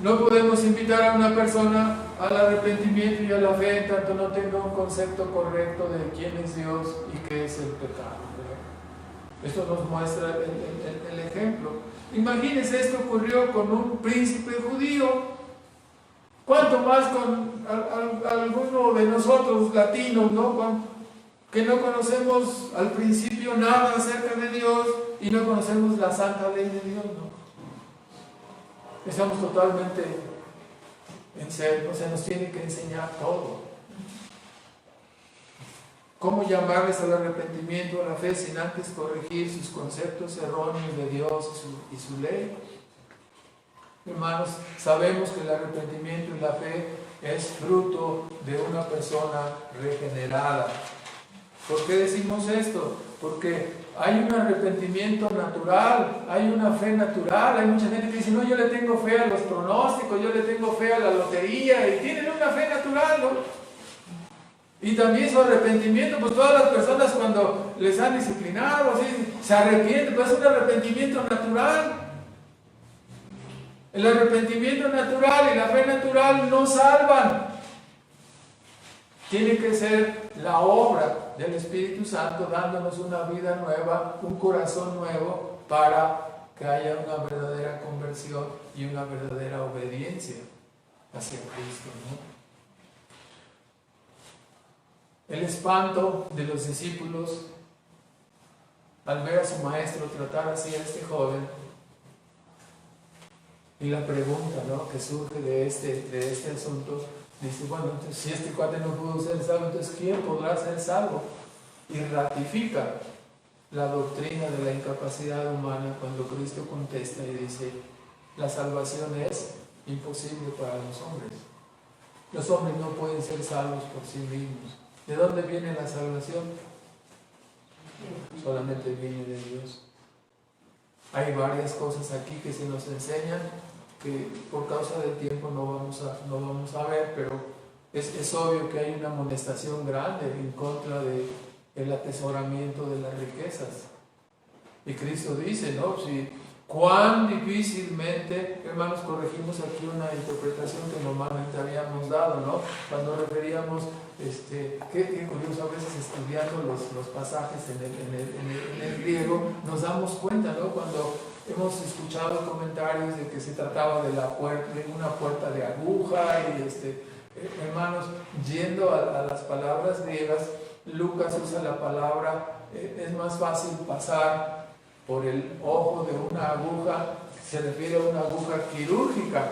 no podemos invitar a una persona al arrepentimiento y a la fe en tanto no tenga un concepto correcto de quién es Dios y qué es el pecado, ¿verdad? Esto nos muestra el ejemplo. Imagínense, esto ocurrió con un príncipe judío. ¿Cuánto más con alguno de nosotros latinos, ¿no? Que no conocemos al principio nada acerca de Dios y no conocemos la santa ley de Dios, ¿no? Estamos totalmente en serio, o sea, nos tiene que enseñar todo. ¿Cómo llamarles al arrepentimiento, a la fe, sin antes corregir sus conceptos erróneos de Dios y su ley? Hermanos, sabemos que el arrepentimiento y la fe es fruto de una persona regenerada. ¿Por qué decimos esto? Porque hay un arrepentimiento natural, hay una fe natural. Hay mucha gente que dice, no, yo le tengo fe a los pronósticos, yo le tengo fe a la lotería, y tienen una fe natural, ¿no? Y también su arrepentimiento, pues todas las personas cuando les han disciplinado, así, se arrepienten, pues es un arrepentimiento natural. El arrepentimiento natural y la fe natural no salvan. Tiene que ser la obra del Espíritu Santo dándonos una vida nueva, un corazón nuevo, para que haya una verdadera conversión y una verdadera obediencia hacia Cristo, ¿no? El espanto de los discípulos al ver a su maestro tratar así a este joven, y la pregunta, ¿no?, que surge de este asunto, dice, bueno, entonces, si este cuate no pudo ser salvo, entonces ¿quién podrá ser salvo? Y ratifica la doctrina de la incapacidad humana cuando Cristo contesta y dice, la salvación es imposible para los hombres. Los hombres no pueden ser salvos por sí mismos. ¿De dónde viene la salvación? Solamente viene de Dios. Hay varias cosas aquí que se nos enseñan que por causa del tiempo no vamos a ver, pero es obvio que hay una amonestación grande en contra del atesoramiento de las riquezas. Y Cristo dice, ¿no? Si cuán difícilmente, hermanos, corregimos aquí una interpretación que normalmente habíamos dado, ¿no? Cuando referíamos, qué curioso, a veces estudiando los pasajes en el griego, nos damos cuenta, ¿no? Cuando hemos escuchado comentarios de que se trataba de una puerta de aguja, y hermanos, yendo a las palabras griegas, Lucas usa la palabra, es más fácil pasar por el ojo de una aguja, se refiere a una aguja quirúrgica,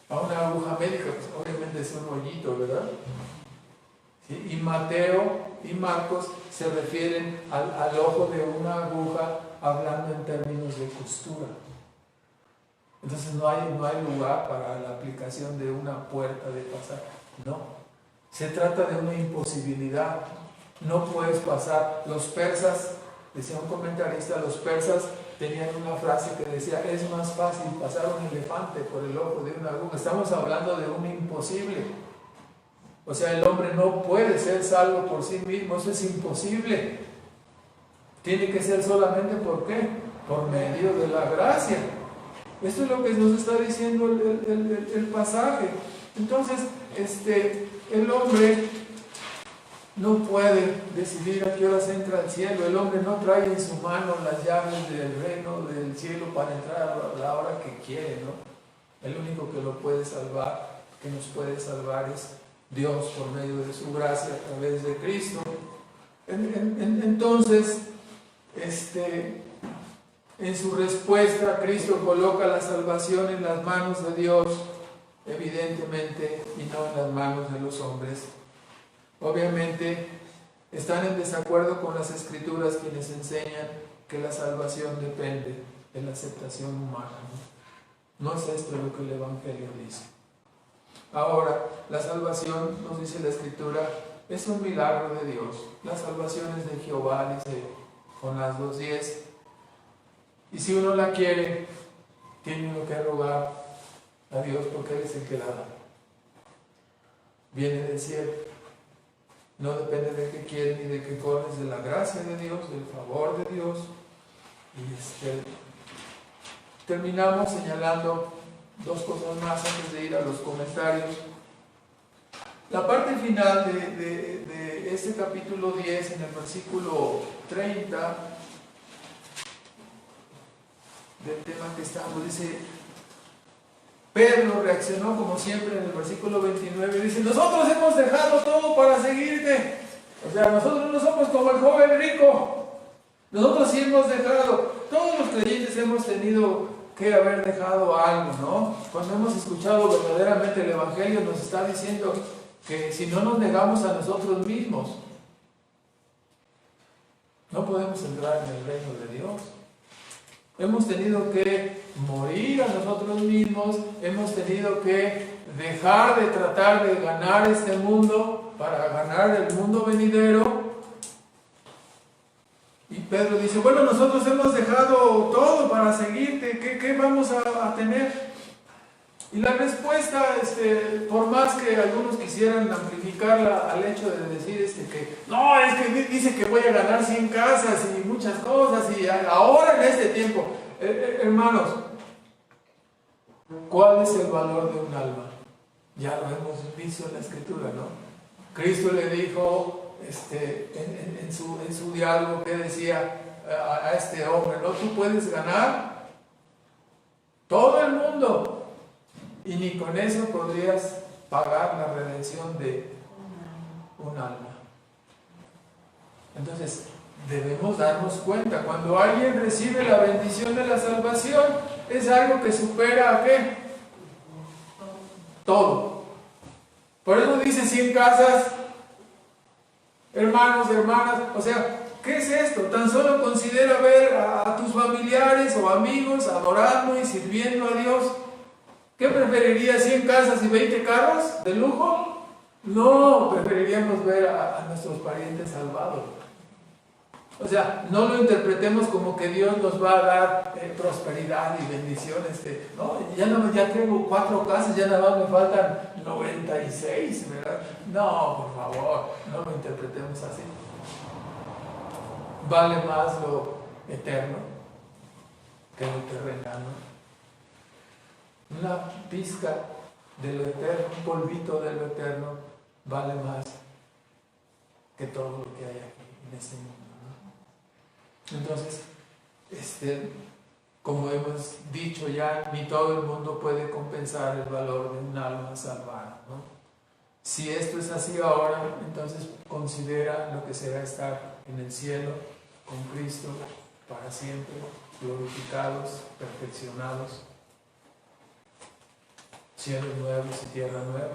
a una aguja médica, pues obviamente es un hoyito, ¿verdad? ¿Sí? Y Mateo y Marcos se refieren al ojo de una aguja, hablando en términos de costura. Entonces no hay lugar para la aplicación de una puerta de pasar. No, se trata de una imposibilidad. No puedes pasar. Los persas, decía un comentarista, los persas tenían una frase que decía, es más fácil pasar un elefante por el ojo de una aguja. Estamos hablando de un imposible. O sea, el hombre no puede ser salvo por sí mismo, eso es imposible. Tiene que ser solamente, ¿por qué? Por medio de la gracia. Esto es lo que nos está diciendo el pasaje. Entonces, el hombre no puede decidir a qué horas entra al cielo. El hombre no trae en su mano las llaves del reino del cielo para entrar a la hora que quiere, ¿no? El único que lo puede salvar, que nos puede salvar, es Dios por medio de su gracia a través de Cristo. Entonces, en su respuesta, Cristo coloca la salvación en las manos de Dios, evidentemente, y no en las manos de los hombres. Obviamente, están en desacuerdo con las Escrituras quienes enseñan que la salvación depende de la aceptación humana. No es esto lo que el Evangelio dice. Ahora, la salvación, nos dice la Escritura, es un milagro de Dios. La salvación es de Jehová, dice Jonás 2:10. Y si uno la quiere, tiene uno que rogar a Dios porque Él es el que la da. viene del cielo. No depende de qué quieres ni de qué corres, de la gracia de Dios, del favor de Dios. Y terminamos señalando dos cosas más antes de ir a los comentarios. La parte final de este capítulo 10, en el versículo 30, del tema que estamos, dice, Pedro reaccionó como siempre en el versículo 29, dice, nosotros hemos dejado todo para seguirte. O sea, nosotros no somos como el joven rico. Nosotros sí hemos dejado, todos los creyentes hemos tenido que haber dejado algo, ¿no? Cuando hemos escuchado verdaderamente el Evangelio, nos está diciendo que si no nos negamos a nosotros mismos, no podemos entrar en el reino de Dios. Hemos tenido que morir a nosotros mismos, hemos tenido que dejar de tratar de ganar este mundo para ganar el mundo venidero. Y Pedro dice, bueno, nosotros hemos dejado todo para seguirte, ¿qué vamos a tener? Y la respuesta, por más que algunos quisieran amplificarla al hecho de decir que no, es que dice que voy a ganar 100 casas y muchas cosas, y ahora en este tiempo, hermanos, ¿cuál es el valor de un alma? Ya lo hemos visto en la Escritura, ¿no? Cristo le dijo en su diálogo que decía a este hombre, ¿no? Tú puedes ganar todo el mundo y ni con eso podrías pagar la redención de un alma. Entonces, debemos darnos cuenta, cuando alguien recibe la bendición de la salvación, es algo que supera ¿a qué? Todo. Por eso dice 100 casas, hermanos, hermanas, o sea, ¿qué es esto? Tan solo considera ver a tus familiares o amigos adorando y sirviendo a Dios. ¿Qué preferirías, 100 casas y 20 carros de lujo? No, preferiríamos ver a nuestros parientes salvados. O sea, no lo interpretemos como que Dios nos va a dar prosperidad y bendiciones. No, ya tengo 4 casas, ya nada más me faltan 96, ¿verdad? No, por favor, no lo interpretemos así. Vale más lo eterno que lo terrenal. Una pizca de lo eterno, un polvito de lo eterno, vale más que todo lo que hay aquí en este mundo, ¿no? Entonces, como hemos dicho ya, ni todo el mundo puede compensar el valor de un alma salvada, ¿no? Si esto es así ahora, entonces considera lo que será estar en el cielo con Cristo para siempre, glorificados, perfeccionados, cielos nuevos y tierra nueva.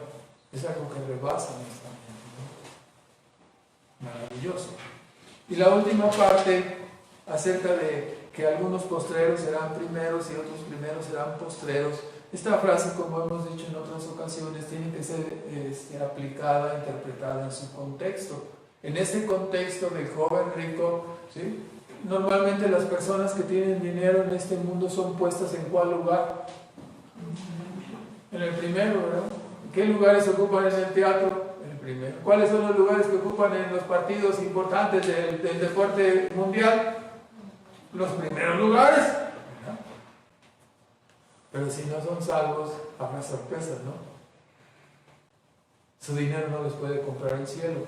Es algo que rebasa nuestra mente, ¿no? Maravilloso. Y la última parte, acerca de que algunos postreros serán primeros y otros primeros serán postreros. Esta frase, como hemos dicho en otras ocasiones, tiene que ser aplicada, interpretada en su contexto. En este contexto del joven rico, ¿sí? Normalmente las personas que tienen dinero en este mundo son puestas ¿en cuál lugar? En el primero, ¿verdad? ¿Qué lugares ocupan en el teatro? En el primero. ¿Cuáles son los lugares que ocupan en los partidos importantes del deporte mundial? Los primeros lugares, ¿verdad? Pero si no son salvos, habrá sorpresas, ¿no? Su dinero no les puede comprar el cielo.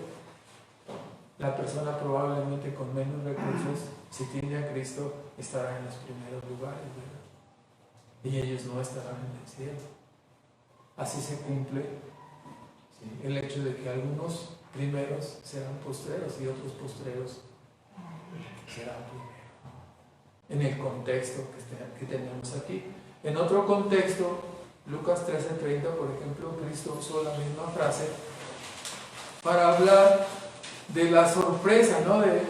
La persona probablemente con menos recursos, si tiene a Cristo, estará en los primeros lugares, ¿verdad? Y ellos no estarán en el cielo. Así se cumple, ¿sí?, el hecho de que algunos primeros serán postreros y otros postreros serán primeros. En el contexto que tenemos aquí. En otro contexto, Lucas 13:30, por ejemplo, Cristo usó la misma frase para hablar de la sorpresa, ¿no? De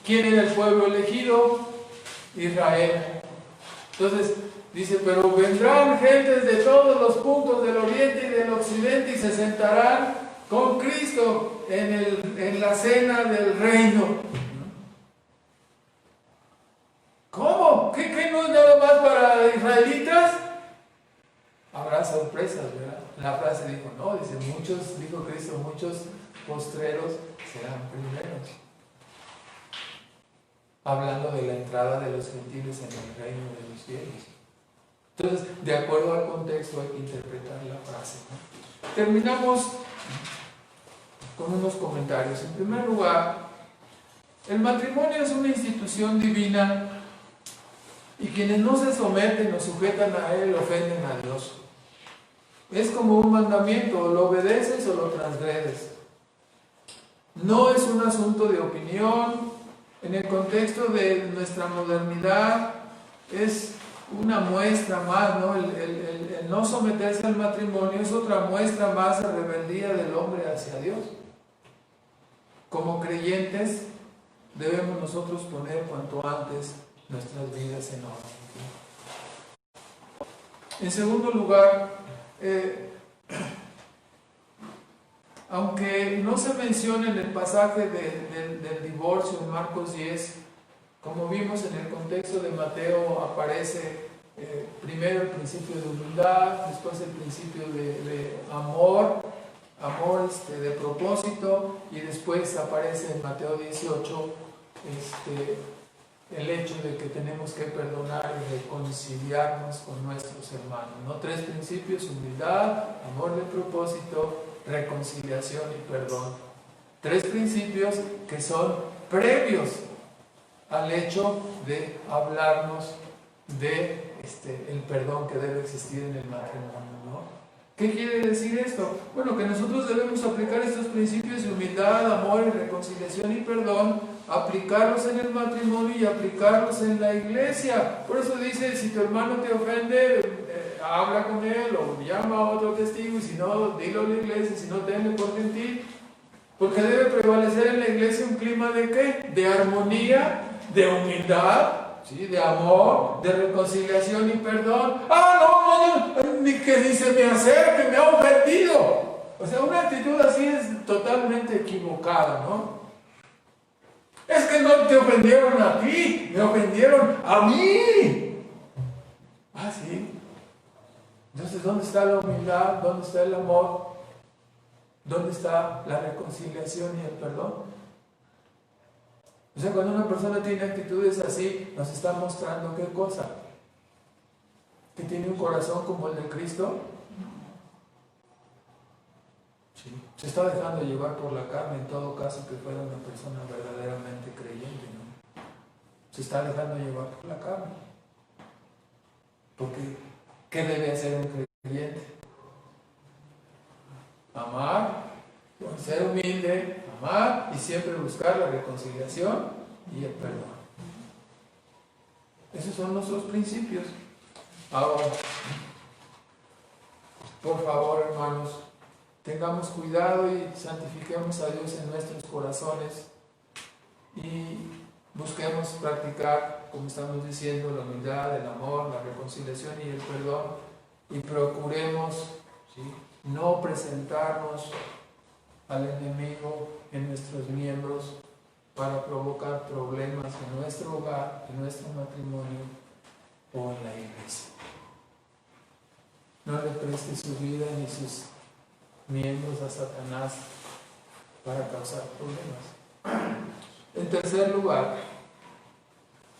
quién era el pueblo elegido, Israel. Entonces, dice, pero vendrán gentes de todos los puntos del oriente y del occidente y se sentarán con Cristo en la cena del reino. ¿Cómo? ¿Qué no es nada más para israelitas? Habrá sorpresas, ¿verdad? la frase dijo, no, dice, muchos, dijo Cristo, muchos postreros serán primeros. Hablando de la entrada de los gentiles en el reino de los cielos. Entonces, de acuerdo al contexto hay que interpretar la frase, ¿no? Terminamos con unos comentarios. En primer lugar, el matrimonio es una institución divina y quienes no se someten o sujetan a él ofenden a Dios. Es como un mandamiento, o lo obedeces o lo transgredes. No es un asunto de opinión. En el contexto de nuestra modernidad es una muestra más, ¿no? El no someterse al matrimonio es otra muestra más de rebeldía del hombre hacia Dios. Como creyentes debemos nosotros poner cuanto antes nuestras vidas en orden. En segundo lugar, aunque no se menciona en el pasaje del divorcio en Marcos 10, como vimos en el contexto de Mateo aparece primero el principio de humildad, después el principio de amor de propósito, y después aparece en Mateo 18 el hecho de que tenemos que perdonar y reconciliarnos con nuestros hermanos, ¿no? 3 principios: humildad, amor de propósito, reconciliación y perdón. 3 principios que son previos al hecho de hablarnos de el perdón que debe existir en el matrimonio, ¿no? ¿Qué quiere decir esto? Bueno, que nosotros debemos aplicar estos principios de humildad, amor y reconciliación y perdón, aplicarlos en el matrimonio y aplicarlos en la iglesia. Por eso dice, si tu hermano te ofende, habla con él o llama a otro testigo, y si no, dilo a la iglesia, si no, tenle por gentil. Porque debe prevalecer en la iglesia un clima de ¿qué? De armonía, de humildad, ¿sí? De amor, de reconciliación y perdón. No, ni que ni se me acerque, me ha ofendido. O sea, una actitud así es totalmente equivocada, ¿no? Es que no te ofendieron a ti, me ofendieron a mí. Sí. Entonces, ¿dónde está la humildad? ¿Dónde está el amor? ¿Dónde está la reconciliación y el perdón? O sea, cuando una persona tiene actitudes así, nos está mostrando ¿qué cosa? Que tiene un corazón como el de Cristo. Sí. Se está dejando llevar por la carne, en todo caso que fuera una persona verdaderamente creyente, ¿no? Se está dejando llevar por la carne. Porque, ¿qué debe hacer un creyente? Amar, ser humilde, amar y siempre buscar la reconciliación y el perdón. Esos son nuestros principios. Ahora, por favor, hermanos, tengamos cuidado y santifiquemos a Dios en nuestros corazones y busquemos practicar, como estamos diciendo, la humildad, el amor, la reconciliación y el perdón, y procuremos, ¿sí?, no presentarnos al enemigo en nuestros miembros para provocar problemas en nuestro hogar, en nuestro matrimonio o en la iglesia. No le preste su vida ni sus miembros a Satanás para causar problemas. En tercer lugar,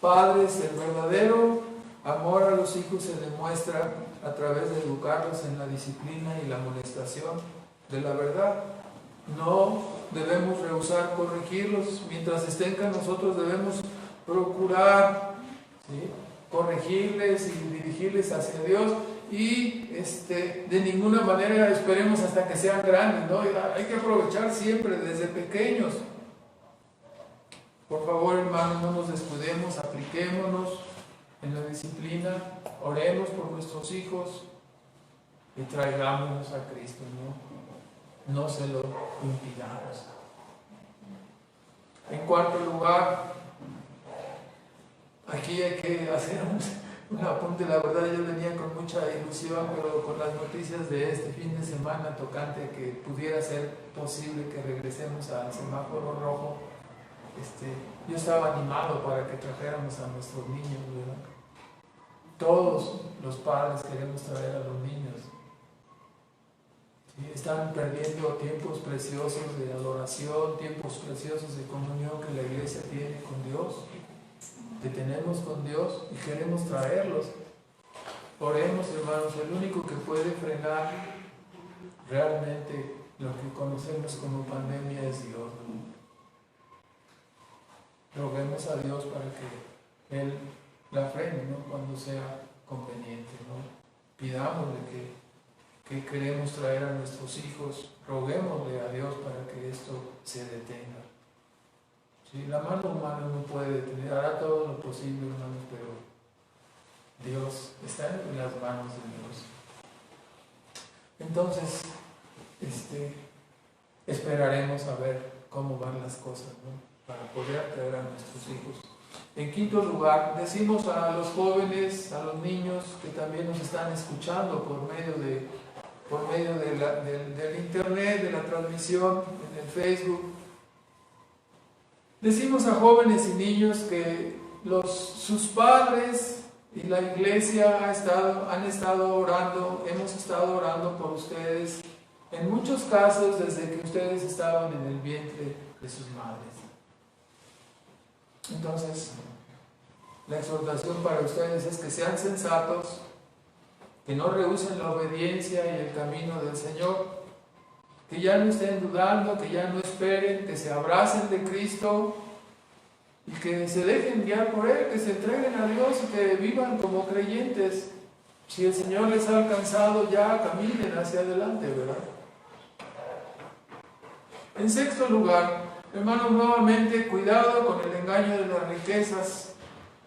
padres, el verdadero amor a los hijos se demuestra a través de educarlos en la disciplina y la amonestación de la verdad. No debemos rehusar corregirlos. Mientras estén con nosotros debemos procurar, ¿sí?, corregirles y dirigirles hacia Dios, y de ninguna manera esperemos hasta que sean grandes, ¿no? Hay que aprovechar siempre desde pequeños. Por favor, hermanos, no nos descuidemos, apliquémonos en la disciplina, oremos por nuestros hijos y traigámonos a Cristo, no se lo impidamos. En cuarto lugar, aquí hay que hacer un apunte. La verdad, yo venía con mucha ilusión, pero con las noticias de este fin de semana tocante que pudiera ser posible que regresemos al semáforo rojo, yo estaba animado para que trajéramos a nuestros niños, ¿verdad? Todos los padres queremos traer a los niños. ¿sí? Están perdiendo tiempos preciosos de adoración, tiempos preciosos de comunión que la iglesia tiene con Dios, que tenemos con Dios y queremos traerlos. Oremos, hermanos, el único que puede frenar realmente lo que conocemos como pandemia es Dios, ¿no? Roguemos a Dios para que Él la frene, ¿no? Cuando sea conveniente, ¿no? Pidámosle que queremos traer a nuestros hijos, roguémosle a Dios para que esto se detenga. ¿Sí? La mano humana no puede detener, hará todo lo posible, hermanos, pero Dios está en las manos de Dios. Entonces, esperaremos a ver cómo van las cosas, ¿no? Para poder atraer a nuestros hijos. En quinto lugar, decimos a los jóvenes, a los niños que también nos están escuchando por medio del internet, de la transmisión en el Facebook. Decimos a jóvenes y niños que sus padres y la iglesia han estado orando, hemos estado orando por ustedes, en muchos casos desde que ustedes estaban en el vientre de sus madres. Entonces, la exhortación para ustedes es que sean sensatos, que no rehúsen la obediencia y el camino del Señor, que ya no estén dudando, que ya no esperen, que se abracen de Cristo y que se dejen guiar por Él, que se entreguen a Dios y que vivan como creyentes. Si el Señor les ha alcanzado, ya caminen hacia adelante, ¿verdad? En sexto lugar, hermanos, nuevamente, cuidado con el engaño de las riquezas.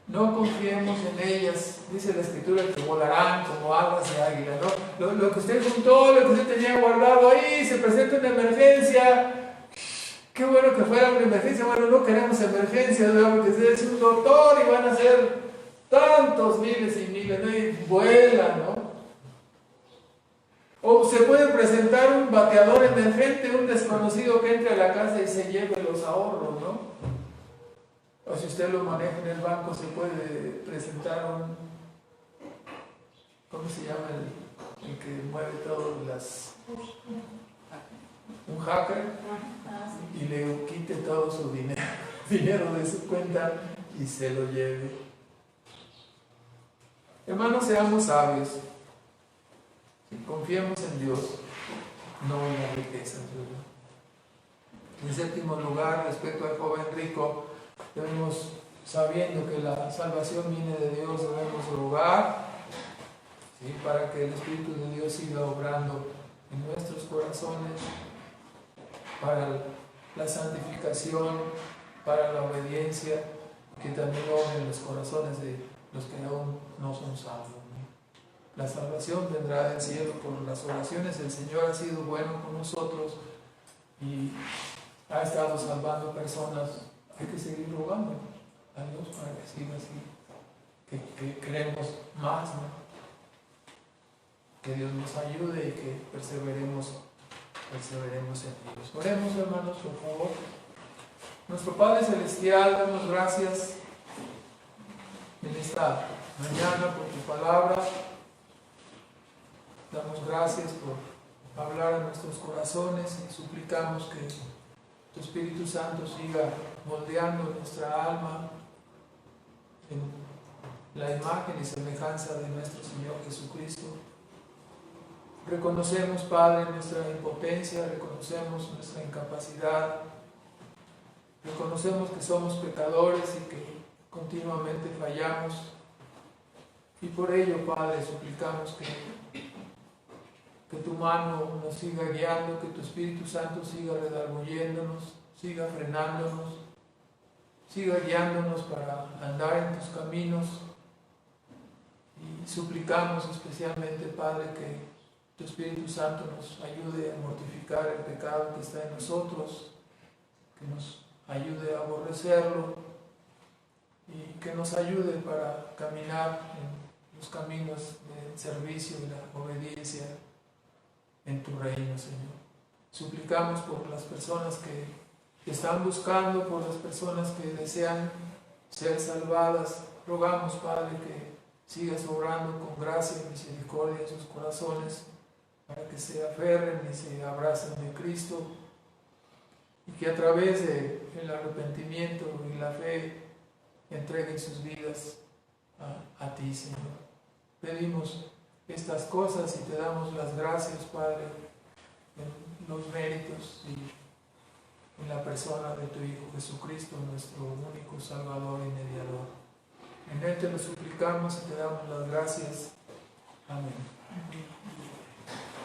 No confiemos en ellas. Dice la Escritura que volarán como alas de águila, ¿no? Lo que usted juntó, lo que usted tenía guardado ahí, se presenta una emergencia. Qué bueno que fuera una emergencia. Bueno, no queremos emergencias, ¿verdad? Porque usted es un doctor y van a ser tantos miles y miles, ¿no? Y vuelan, ¿no? O se puede presentar un bateador emergente, un desconocido que entre a la casa y se lleve los ahorros, ¿no? O si usted lo maneja en el banco, se puede presentar ¿cómo se llama el que mueve todas un hacker, y le quite todo su dinero de su cuenta y se lo lleve? Hermanos, seamos sabios. Confiemos en Dios, no en las riquezas. En séptimo lugar, respecto al joven rico, debemos, sabiendo que la salvación viene de Dios, debemos rogar, ¿sí?, para que el Espíritu de Dios siga obrando en nuestros corazones, para la santificación, para la obediencia, que también obre en los corazones de los que aún no son salvos. La salvación vendrá del cielo por las oraciones. El Señor ha sido bueno con nosotros y ha estado salvando personas. Hay que seguir rogando a Dios para que siga así, que creemos más, ¿no? Que Dios nos ayude y que perseveremos en Dios. Oremos, hermanos, por favor. Nuestro Padre Celestial, damos gracias en esta mañana por tu palabra. Damos gracias por hablar a nuestros corazones y suplicamos que tu Espíritu Santo siga moldeando nuestra alma en la imagen y semejanza de nuestro Señor Jesucristo. Reconocemos, Padre, nuestra impotencia, reconocemos nuestra incapacidad, reconocemos que somos pecadores y que continuamente fallamos. Y por ello, Padre, suplicamos que tu mano nos siga guiando, que tu Espíritu Santo siga redarguyéndonos, siga frenándonos, siga guiándonos para andar en tus caminos. Y suplicamos especialmente, Padre, que tu Espíritu Santo nos ayude a mortificar el pecado que está en nosotros, que nos ayude a aborrecerlo y que nos ayude para caminar en los caminos del servicio y la obediencia en tu reino, Señor. Suplicamos por las personas que están buscando, por las personas que desean ser salvadas. Rogamos, Padre, que sigas obrando con gracia y misericordia en sus corazones, para que se aferren y se abracen de Cristo y que a través del arrepentimiento y la fe entreguen sus vidas a ti, Señor. Pedimos estas cosas y te damos las gracias, Padre, en los méritos y en la persona de tu Hijo Jesucristo, nuestro único Salvador y Mediador. En Él te lo suplicamos y te damos las gracias. Amén.